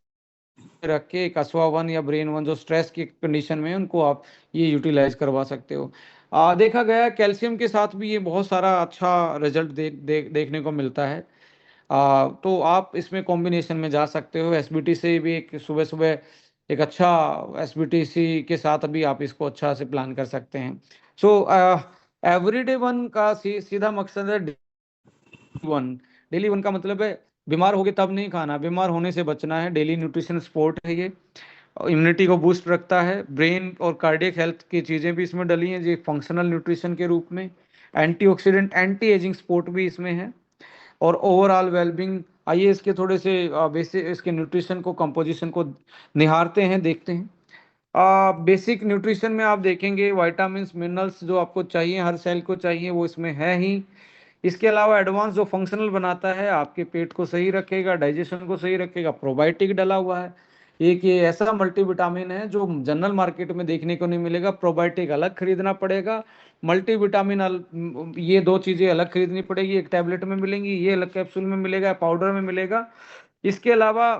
रख के एक असवा वन या ब्रेन वन जो स्ट्रेस की कंडीशन में है उनको आप ये यूटिलाइज करवा सकते हो। देखा गया कैल्शियम के साथ भी ये बहुत सारा अच्छा रिजल्ट देखने को मिलता है। तो आप इसमें कॉम्बिनेशन में जा सकते हो, एसबीटी से भी एक सुबह सुबह एक अच्छा एसबीटीसी के साथ भी आप इसको अच्छा से प्लान कर सकते हैं। सो एवरीडे वन का सीधा मकसद है वन। डेली वन का मतलब है बीमार होगे तब नहीं खाना, बीमार होने से बचना है। डेली न्यूट्रिशन सपोर्ट है ये, इम्यूनिटी को बूस्ट रखता है, ब्रेन और कार्डियक हेल्थ की चीज़ें भी इसमें डली हैं जी फंक्शनल न्यूट्रिशन के रूप में। एंटीऑक्सीडेंट एंटी एजिंग सपोर्ट भी इसमें है, और ओवरऑल वेलबींग। आइए इसके थोड़े से बेसिक इसके न्यूट्रिशन को कंपोजिशन को निहारते हैं, देखते हैं। बेसिक न्यूट्रिशन में आप देखेंगे विटामिन्स मिनरल्स जो आपको चाहिए, हर सेल को चाहिए, वो इसमें है ही। इसके अलावा एडवांस जो फंक्शनल बनाता है, आपके पेट को सही रखेगा, डाइजेशन को सही रखेगा, प्रोबायोटिक डला हुआ है। एक ये ऐसा मल्टीविटामिन है जो जनरल मार्केट में देखने को नहीं मिलेगा, प्रोबायोटिक अलग खरीदना पड़ेगा, मल्टीविटामिन ये दो चीजें अलग खरीदनी पड़ेगी, एक टैबलेट में मिलेंगी, ये अलग कैप्सूल में मिलेगा, पाउडर में मिलेगा। इसके अलावा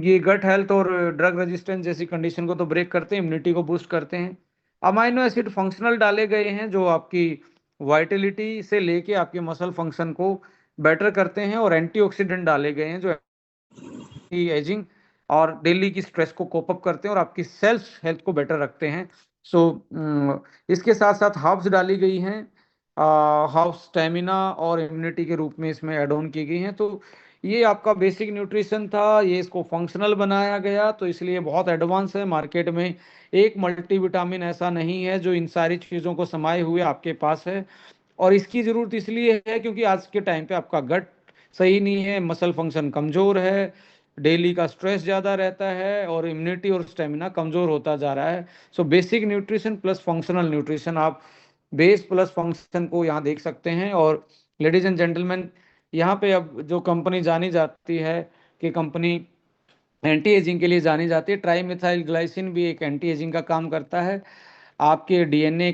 ये गट हेल्थ और ड्रग रेजिस्टेंस जैसी कंडीशन को तो ब्रेक करते हैं, इम्यूनिटी को बूस्ट करते हैं। अमाइनो एसिड फंक्शनल डाले गए हैं जो आपकी वाइटलिटी से लेके आपके मसल फंक्शन को बेटर करते हैं, और एंटीऑक्सीडेंट डाले गए हैं जो एजिंग और डेली की स्ट्रेस को कोप अप करते हैं और आपकी सेल्फ हेल्थ को बेटर रखते हैं। सो इसके साथ साथ हर्ब्स डाली गई हैं, हर्ब्स स्टेमिना और इम्यूनिटी के रूप में इसमें ऐड ऑन की गई हैं। तो ये आपका बेसिक न्यूट्रिशन था, ये इसको फंक्शनल बनाया गया तो इसलिए बहुत एडवांस है। मार्केट में एक मल्टीविटामिन ऐसा नहीं है जो इन सारी चीज़ों को समाये हुए आपके पास है। और इसकी ज़रूरत इसलिए है क्योंकि आज के टाइम पे आपका गट सही नहीं है, मसल फंक्शन कमज़ोर है, डेली का स्ट्रेस ज़्यादा रहता है और इम्यूनिटी और स्टेमिना कमज़ोर होता जा रहा है। So basic nutrition plus functional nutrition, आप बेस प्लस फंक्शन को यहाँ देख सकते हैं। और लेडीज एंड जेंटलमैन, यहाँ पे अब जो कंपनी जानी जाती है कि कंपनी एंटी एजिंग के लिए जानी जाती है, ट्राई मिथाइल ग्लाइसिन भी एक एंटी एजिंग का काम करता है, आपके डीएनए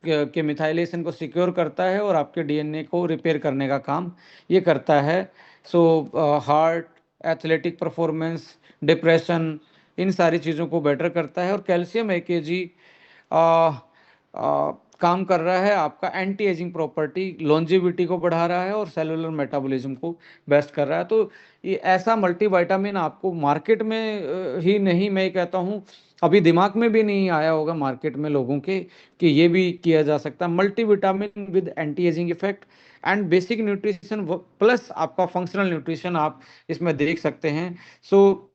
के मिथाइलेशन को सिक्योर करता है और आपके डीएनए को रिपेयर करने का काम ये करता है। So heart, athletic performance, depression, इन सारी चीज़ों को बेटर करता है। और कैल्शियम एकेजी काम कर रहा है आपका एंटी एजिंग प्रॉपर्टी, लॉन्जिविटी को बढ़ा रहा है और सेलुलर मेटाबॉलिज्म को बेस्ट कर रहा है। तो ये ऐसा मल्टीविटामिन आपको मार्केट में ही नहीं, मैं कहता हूँ अभी दिमाग में भी नहीं आया होगा मार्केट में लोगों के कि ये भी किया जा सकता है। Multivitamin with anti ageing effect and basic nutrition plus आपका फंक्शनल न्यूट्रिशन आप इसमें देख सकते हैं। सो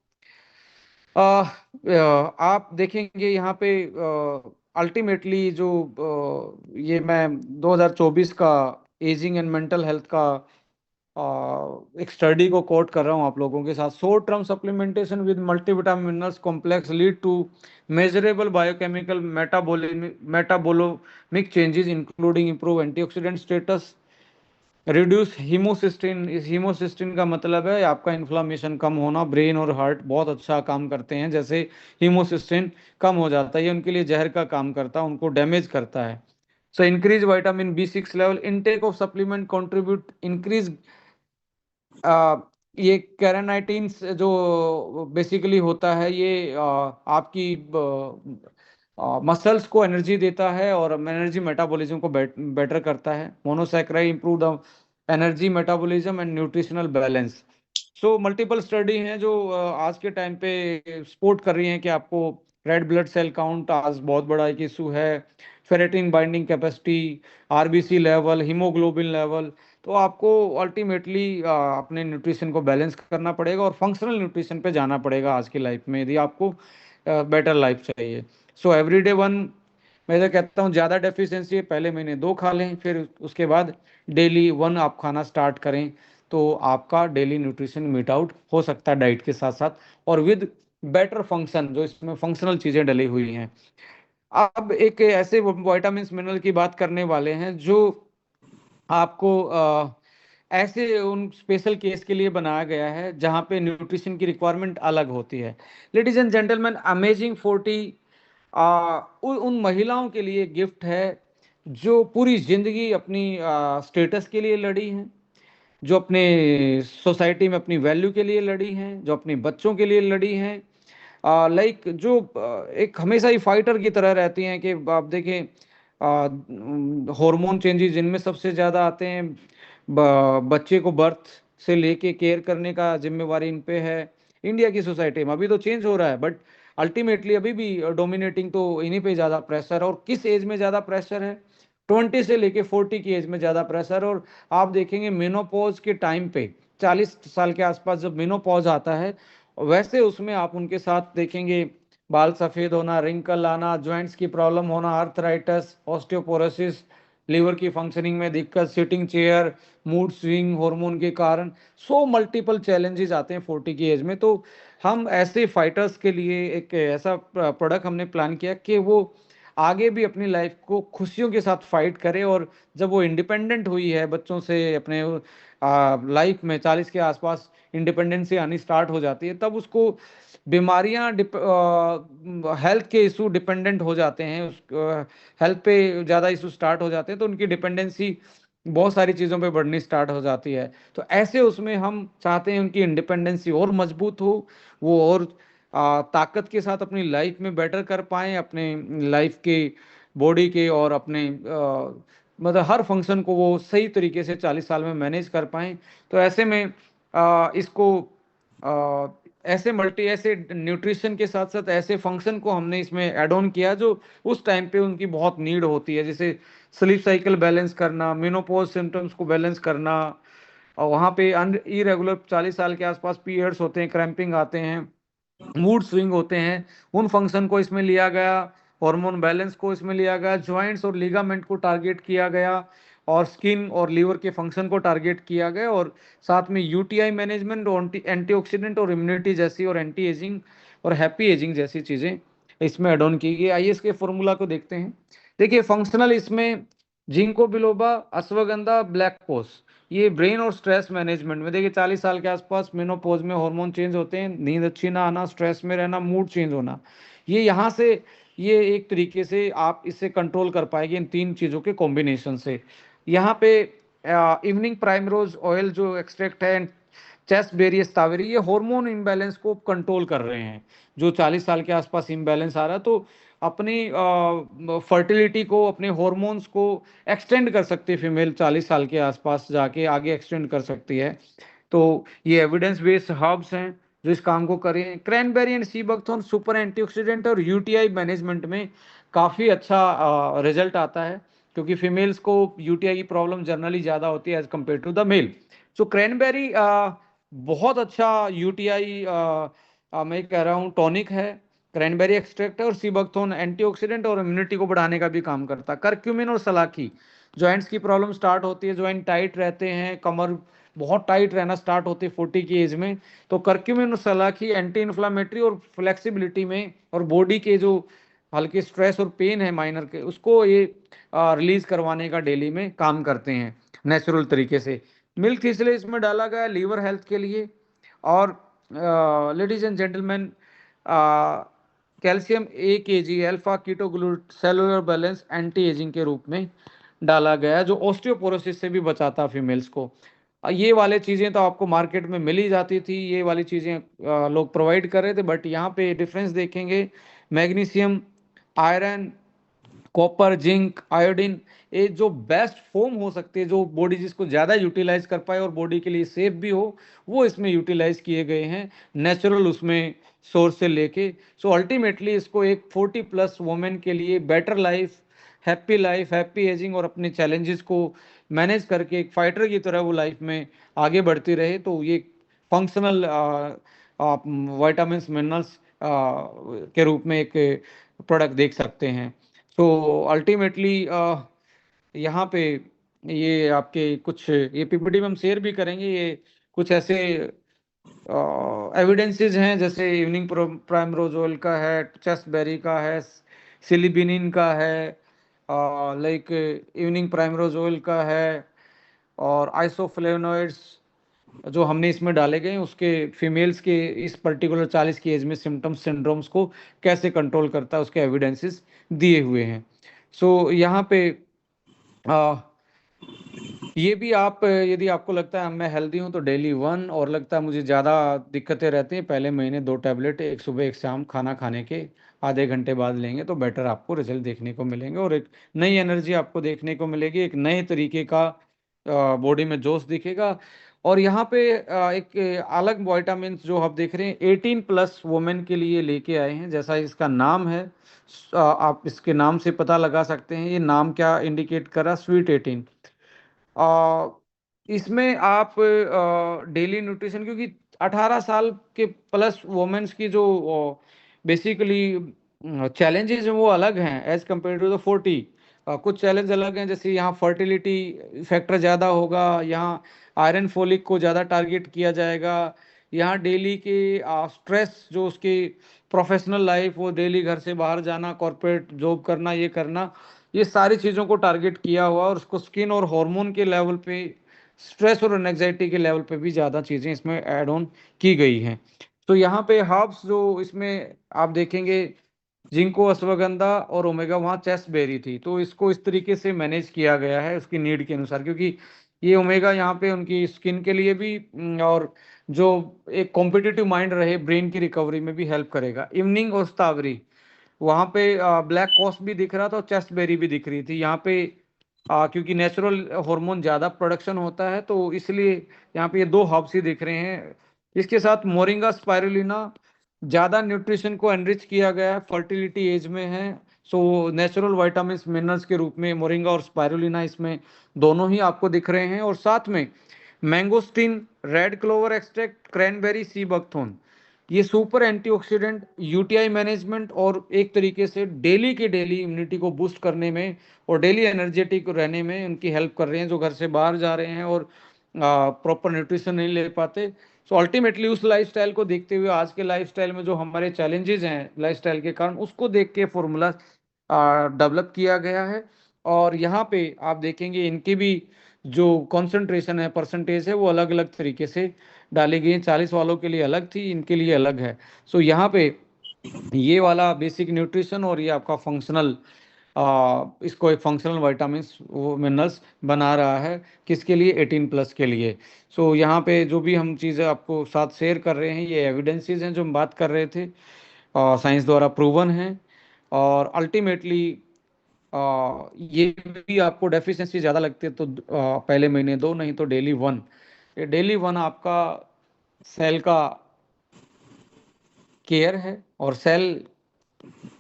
आप देखेंगे यहाँ पे अल्टीमेटली जो ये मैं 2024 का एजिंग एंड मेंटल हेल्थ का एक स्टडी को कोट कर रहा हूँ आप लोगों के साथ। Short term supplementation with multivitamin minerals complex lead to measurable biochemical metabolomic changes including improve antioxidant status, reduce homocysteine. इस हीमोसिस्टिन का मतलब है आपका इन्फ्लामेशन कम होना। ब्रेन और हार्ट बहुत अच्छा काम करते हैं, जैसे हीमोसिस्टिन कम हो जाता है ये उनके लिए जहर का काम करता है, उनको डैमेज करता है। So increase vitamin B6 level, intake of supplement contribute increase ये कैरानाइटिन जो बेसिकली होता है ये आपकी मसल्स को एनर्जी देता है और एनर्जी मेटाबॉलिज्म को बेटर करता है। Monosaccharide improve the energy metabolism and nutritional balance. So multiple study हैं जो आज के टाइम पे सपोर्ट कर रही हैं कि आपको रेड ब्लड सेल काउंट आज बहुत बड़ा एक इशू है, ferritin binding capacity, RBC level, haemoglobin level. तो आपको अल्टीमेटली अपने न्यूट्रिशन को बैलेंस करना पड़ेगा और फंक्शनल न्यूट्रिशन पे जाना पड़ेगा आज की लाइफ में, यदि आपको बेटर लाइफ चाहिए। सो एवरीडे वन, मैं तो कहता हूँ ज़्यादा डेफिशिएंसी है पहले महीने 2 खा लें, फिर उसके बाद डेली 1 आप खाना स्टार्ट करें, तो आपका डेली न्यूट्रिशन मीट आउट हो सकता है डाइट के साथ साथ, और विद बेटर फंक्शन, जो इसमें फंक्शनल चीज़ें डली हुई हैं। अब एक ऐसे विटामिन मिनरल की बात करने वाले हैं जो आपको ऐसे उन स्पेशल केस के लिए बनाया गया है जहाँ पे न्यूट्रिशन की रिक्वायरमेंट अलग होती है। लेडीज एंड जेंटलमैन, अमेजिंग 40 उन महिलाओं के लिए गिफ्ट है जो पूरी जिंदगी अपनी स्टेटस के लिए लड़ी हैं, जो अपने सोसाइटी में अपनी वैल्यू के लिए लड़ी हैं, जो अपने बच्चों के लिए लड़ी हैं, लाइक जो एक हमेशा ही फाइटर की तरह रहती हैं। कि आप देखें, हार्मोन चेंजेस जिनमें सबसे ज़्यादा आते हैं, बच्चे को बर्थ से लेके केयर करने का जिम्मेवारी इन पे है। इंडिया की सोसाइटी में अभी तो चेंज हो रहा है, बट अल्टीमेटली अभी भी डोमिनेटिंग तो इन्हीं पे ज़्यादा प्रेशर है। और किस एज में ज़्यादा प्रेशर है? 20 से लेके 40 की एज में ज़्यादा प्रेशर। और आप देखेंगे मेनोपॉज के टाइम पे, 40 साल के आसपास जब मेनोपॉज आता है, वैसे उसमें आप उनके साथ देखेंगे बाल सफ़ेद होना, रिंकल आना, जॉइंट्स की प्रॉब्लम होना, आर्थराइटिस, ऑस्टियोपोरोसिस, लीवर की फंक्शनिंग में दिक्कत, sitting chair, mood swing hormone के कारण, सो मल्टीपल चैलेंजेस आते हैं 40 की एज में। तो हम ऐसे फाइटर्स के लिए एक ऐसा प्रोडक्ट हमने प्लान किया कि वो आगे भी अपनी लाइफ को खुशियों के साथ फाइट करे, और जब वो इंडिपेंडेंट हुई है बच्चों से, अपने लाइफ में 40 के आसपास इंडिपेंडेंसी आनी स्टार्ट हो जाती है, तब उसको बीमारियां, हेल्थ के इशू डिपेंडेंट हो जाते हैं, उस हेल्थ पे ज़्यादा इशू स्टार्ट हो जाते हैं, तो उनकी डिपेंडेंसी बहुत सारी चीज़ों पे बढ़नी स्टार्ट हो जाती है। तो ऐसे उसमें हम चाहते हैं उनकी इंडिपेंडेंसी और मजबूत हो, वो और ताकत के साथ अपनी लाइफ में बेटर कर पाएं, अपने लाइफ के, बॉडी के, और अपने मतलब हर फंक्शन को वो सही तरीके से 40 साल में मैनेज कर पाएं। तो ऐसे में इसको अ, ऐसे न्यूट्रिशन के साथ साथ ऐसे फंक्शन को हमने इसमें ऐड ऑन किया जो उस टाइम पे उनकी बहुत नीड होती है, जैसे स्लीप साइकिल बैलेंस करना, मेनोपॉज सिम्टम्स को बैलेंस करना, और वहाँ पे इरेगुलर 40 साल के आसपास पीरियड्स होते हैं, क्रैम्पिंग आते हैं, मूड स्विंग होते हैं, उन फंक्शन को इसमें लिया गया, हार्मोन बैलेंस को इसमें लिया गया, जॉइंट्स और लिगामेंट को टारगेट किया गया, और स्किन और लीवर के फंक्शन को टारगेट किया गया, और साथ में यूटीआई मैनेजमेंट और एंटीऑक्सीडेंट और इम्यूनिटी जैसी, और एंटी एजिंग और हैप्पी एजिंग जैसी चीज़ें इसमें एड ऑन की गई। आइए इसके फॉर्मूला को देखते हैं। देखिए फंक्शनल इसमें जिंको बिलोबा, अश्वगंधा, ब्लैक पोस, ये ब्रेन और स्ट्रेस मैनेजमेंट में। देखिए 40 साल के आसपास मेनोपॉज में हार्मोन चेंज होते हैं, नींद अच्छी ना आना, स्ट्रेस में रहना, मूड चेंज होना, ये यहाँ से, ये एक तरीके से आप इससे कंट्रोल कर पाएंगे इन 3 चीज़ों के कॉम्बिनेशन से। यहाँ पे इवनिंग प्राइमरोज ऑयल जो एक्सट्रैक्ट है, चेस्ट बेरियस तावेरी, ये हार्मोन इम्बैलेंस को कंट्रोल कर रहे हैं। जो 40 साल के आसपास इम्बैलेंस आ रहा है, तो अपनी फर्टिलिटी को, अपने हॉर्मोन्स को एक्सटेंड कर सकती है फीमेल, 40 साल के आसपास जाके आगे एक्सटेंड कर सकती है। तो ये एविडेंस बेस्ड हर्ब्स हैं जो इस काम को करें। Cranberry and sea buckthorn super antioxidant और यूटीआई मैनेजमेंट में काफ़ी अच्छा रिजल्ट आता है, क्योंकि फीमेल्स को यूटीआई की प्रॉब्लम जनरली ज़्यादा होती है as compare to the male. So cranberry बहुत अच्छा यूटीआई, मैं कह रहा हूँ टॉनिक है। क्रैनबेरी एक्सट्रैक्ट है, और सीबकथोर्न एंटीऑक्सीडेंट और इम्यूनिटी को बढ़ाने का भी काम करता है। करक्यूमिन और सलाखी, जॉइंट्स की प्रॉब्लम स्टार्ट होती है, जॉइंट टाइट रहते हैं, कमर बहुत टाइट रहना स्टार्ट होती है 40 की एज में, तो करक्यूमिन और सलाखी एंटी इन्फ्लामेटरी और फ्लेक्सिबिलिटी में, और बॉडी के जो हल्के स्ट्रेस और पेन है माइनर के, उसको ये रिलीज करवाने का डेली में काम करते हैं नेचुरल तरीके से। मिल्क इसलिए इसमें डाला गया लीवर हेल्थ के लिए। और ladies and gentleman, calcium 1 kg alpha ketoglut cellular balance anti aging के रूप में डाला गया, जो ऑस्टियोपोरोसिस से भी बचाता फीमेल्स को। ये वाले चीज़ें तो आपको मार्केट में मिल ही जाती थी, ये वाली चीज़ें लोग प्रोवाइड कर रहे थे, बट यहाँ पे डिफरेंस देखेंगे, magnesium, iron, copper, zinc, iodine, ये जो बेस्ट फॉर्म हो सकती है, जो बॉडी जिसको ज़्यादा यूटिलाइज कर पाए और बॉडी के लिए सेफ भी हो, वो इसमें यूटिलाइज किए गए हैं नेचुरल उसमें सोर्स से लेके। सो अल्टीमेटली इसको एक 40+ वुमेन के लिए better life, happy life, happy ageing और अपने चैलेंजेस को मैनेज करके एक फाइटर की तरह वो लाइफ में आगे बढ़ती रहे, तो ये फंक्शनल विटामिन्स मिनरल्स के रूप में एक प्रोडक्ट देख सकते हैं। तो अल्टीमेटली यहाँ पे ये आपके कुछ ये पीपीटी में हम शेयर भी करेंगे, ये कुछ ऐसे एविडेंसेस हैं, जैसे इवनिंग प्राइमरोज का है, चेस्टबेरी का है, सिलिबिनिन का है, लाइक इवनिंग प्राइमरोज का है, और आइसोफ्लेवोनॉइड्स जो हमने इसमें डाले गए हैं, उसके फीमेल्स के इस पर्टिकुलर 40 की एज में सिम्टम्स सिंड्रोम्स को कैसे कंट्रोल करता है, उसके एविडेंसेस दिए हुए हैं। सो यहाँ पे ये भी आप, यदि आपको लगता है मैं हेल्दी हूँ तो डेली 1, और लगता है मुझे ज़्यादा दिक्कतें रहती हैं, पहले महीने 2 टैबलेट, एक सुबह एक शाम खाना खाने के आधे घंटे बाद लेंगे तो बेटर आपको रिजल्ट देखने को मिलेंगे, और एक नई एनर्जी आपको देखने को मिलेगी, एक नए तरीके का बॉडी में जोश दिखेगा। और यहाँ पे एक अलग विटामिन जो आप देख रहे हैं 18+ वुमेन के लिए लेके आए हैं, जैसा इसका नाम है, आप इसके नाम से पता लगा सकते हैं ये नाम क्या इंडिकेट कर रहा, स्वीट 18। आ, इसमें आप डेली न्यूट्रिशन, क्योंकि 18 साल के प्लस वुमेन्स की जो बेसिकली चैलेंजेस हैं वो अलग हैं एज कम्पेयर टू द 40। कुछ चैलेंज अलग हैं, जैसे यहाँ फर्टिलिटी फैक्टर ज़्यादा होगा, यहाँ आयरन फोलिक को ज़्यादा टारगेट किया जाएगा, यहाँ डेली के स्ट्रेस जो उसकी प्रोफेशनल लाइफ, वो डेली घर से बाहर जाना, कॉर्पोरेट जॉब करना, ये करना, ये सारी चीज़ों को टारगेट किया हुआ, और उसको स्किन और हार्मोन के लेवल पे, स्ट्रेस और एंजाइटी के लेवल पे भी ज़्यादा चीज़ें इसमें ऐड ऑन की गई हैं। तो यहाँ पे हर्ब्स जो इसमें आप देखेंगे, जिंको, अश्वगंधा और ओमेगा, वहाँ चेस्टबेरी थी, तो इसको इस तरीके से मैनेज किया गया है उसकी नीड के अनुसार, क्योंकि ये ओमेगा यहाँ पे उनकी स्किन के लिए भी और जो एक कॉम्पिटिटिव माइंड रहे ब्रेन की रिकवरी में भी हेल्प करेगा। इवनिंग और स्ट्रॉबेरी, वहाँ पे ब्लैक कॉस्ट भी दिख रहा था और चेस्ट बेरी भी दिख रही थी यहाँ पे, क्योंकि नेचुरल हार्मोन ज़्यादा प्रोडक्शन होता है, तो इसलिए यहाँ पे ये दो हर्ब्स ही दिख रहे हैं। इसके साथ मोरिंगा स्पाइरुलिना, ज़्यादा न्यूट्रिशन को एनरिच किया गया है, फर्टिलिटी एज में है, सो नेचुरल विटामिन्स मिनरल्स के रूप में मोरिंगा और स्पाइरुलिना इसमें दोनों ही आपको दिख रहे हैं। और साथ में mangosteen, red clover extract, cranberry, sea buckthorn, ये सुपर एंटीऑक्सीडेंट, यूटीआई मैनेजमेंट और एक तरीके से डेली के डेली इम्यूनिटी को बूस्ट करने में और डेली एनर्जेटिक रहने में उनकी हेल्प कर रहे हैं, जो घर से बाहर जा रहे हैं और प्रॉपर न्यूट्रिशन नहीं ले पाते। सो अल्टीमेटली उस लाइफस्टाइल को देखते हुए, आज के लाइफस्टाइल में जो हमारे चैलेंजेस हैं लाइफस्टाइल के कारण, उसको देख के फॉर्मूला डेवलप किया गया है। और यहाँ पे आप देखेंगे इनकी भी जो कॉन्सेंट्रेशन है, परसेंटेज है, वो अलग अलग तरीके से डाली गई है, 40 वालों के लिए अलग थी, इनके लिए अलग है। सो यहाँ पे ये वाला बेसिक न्यूट्रिशन और ये आपका फंक्शनल, इसको एक फंक्शनल विटामिन्स वो मिनरल्स बना रहा है, किसके लिए, 18+ के लिए। सो यहाँ पे जो भी हम चीज़ें आपको साथ शेयर कर रहे हैं, ये एविडेंसेस हैं जो हम बात कर रहे थे, साइंस द्वारा प्रूवन है। और अल्टीमेटली ये भी आपको डेफिशिएंसी ज़्यादा लगती है तो पहले महीने 2, नहीं तो डेली 1। ये डेली 1 आपका सेल का केयर है, और सेल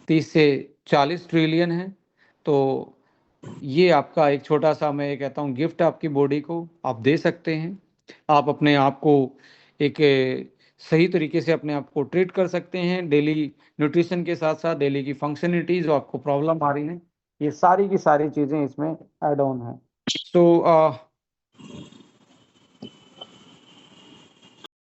30 से 40 ट्रिलियन है, तो ये आपका एक छोटा सा, मैं ये कहता हूँ, गिफ्ट आपकी बॉडी को आप दे सकते हैं। आप अपने आप को एक सही तरीके से अपने आप को ट्रीट कर सकते हैं, डेली न्यूट्रिशन के साथ साथ डेली की फंक्शनलिटी जो आपको प्रॉब्लम आ रही है, ये सारी की सारी चीज़ें इसमें ऐड ऑन है। सो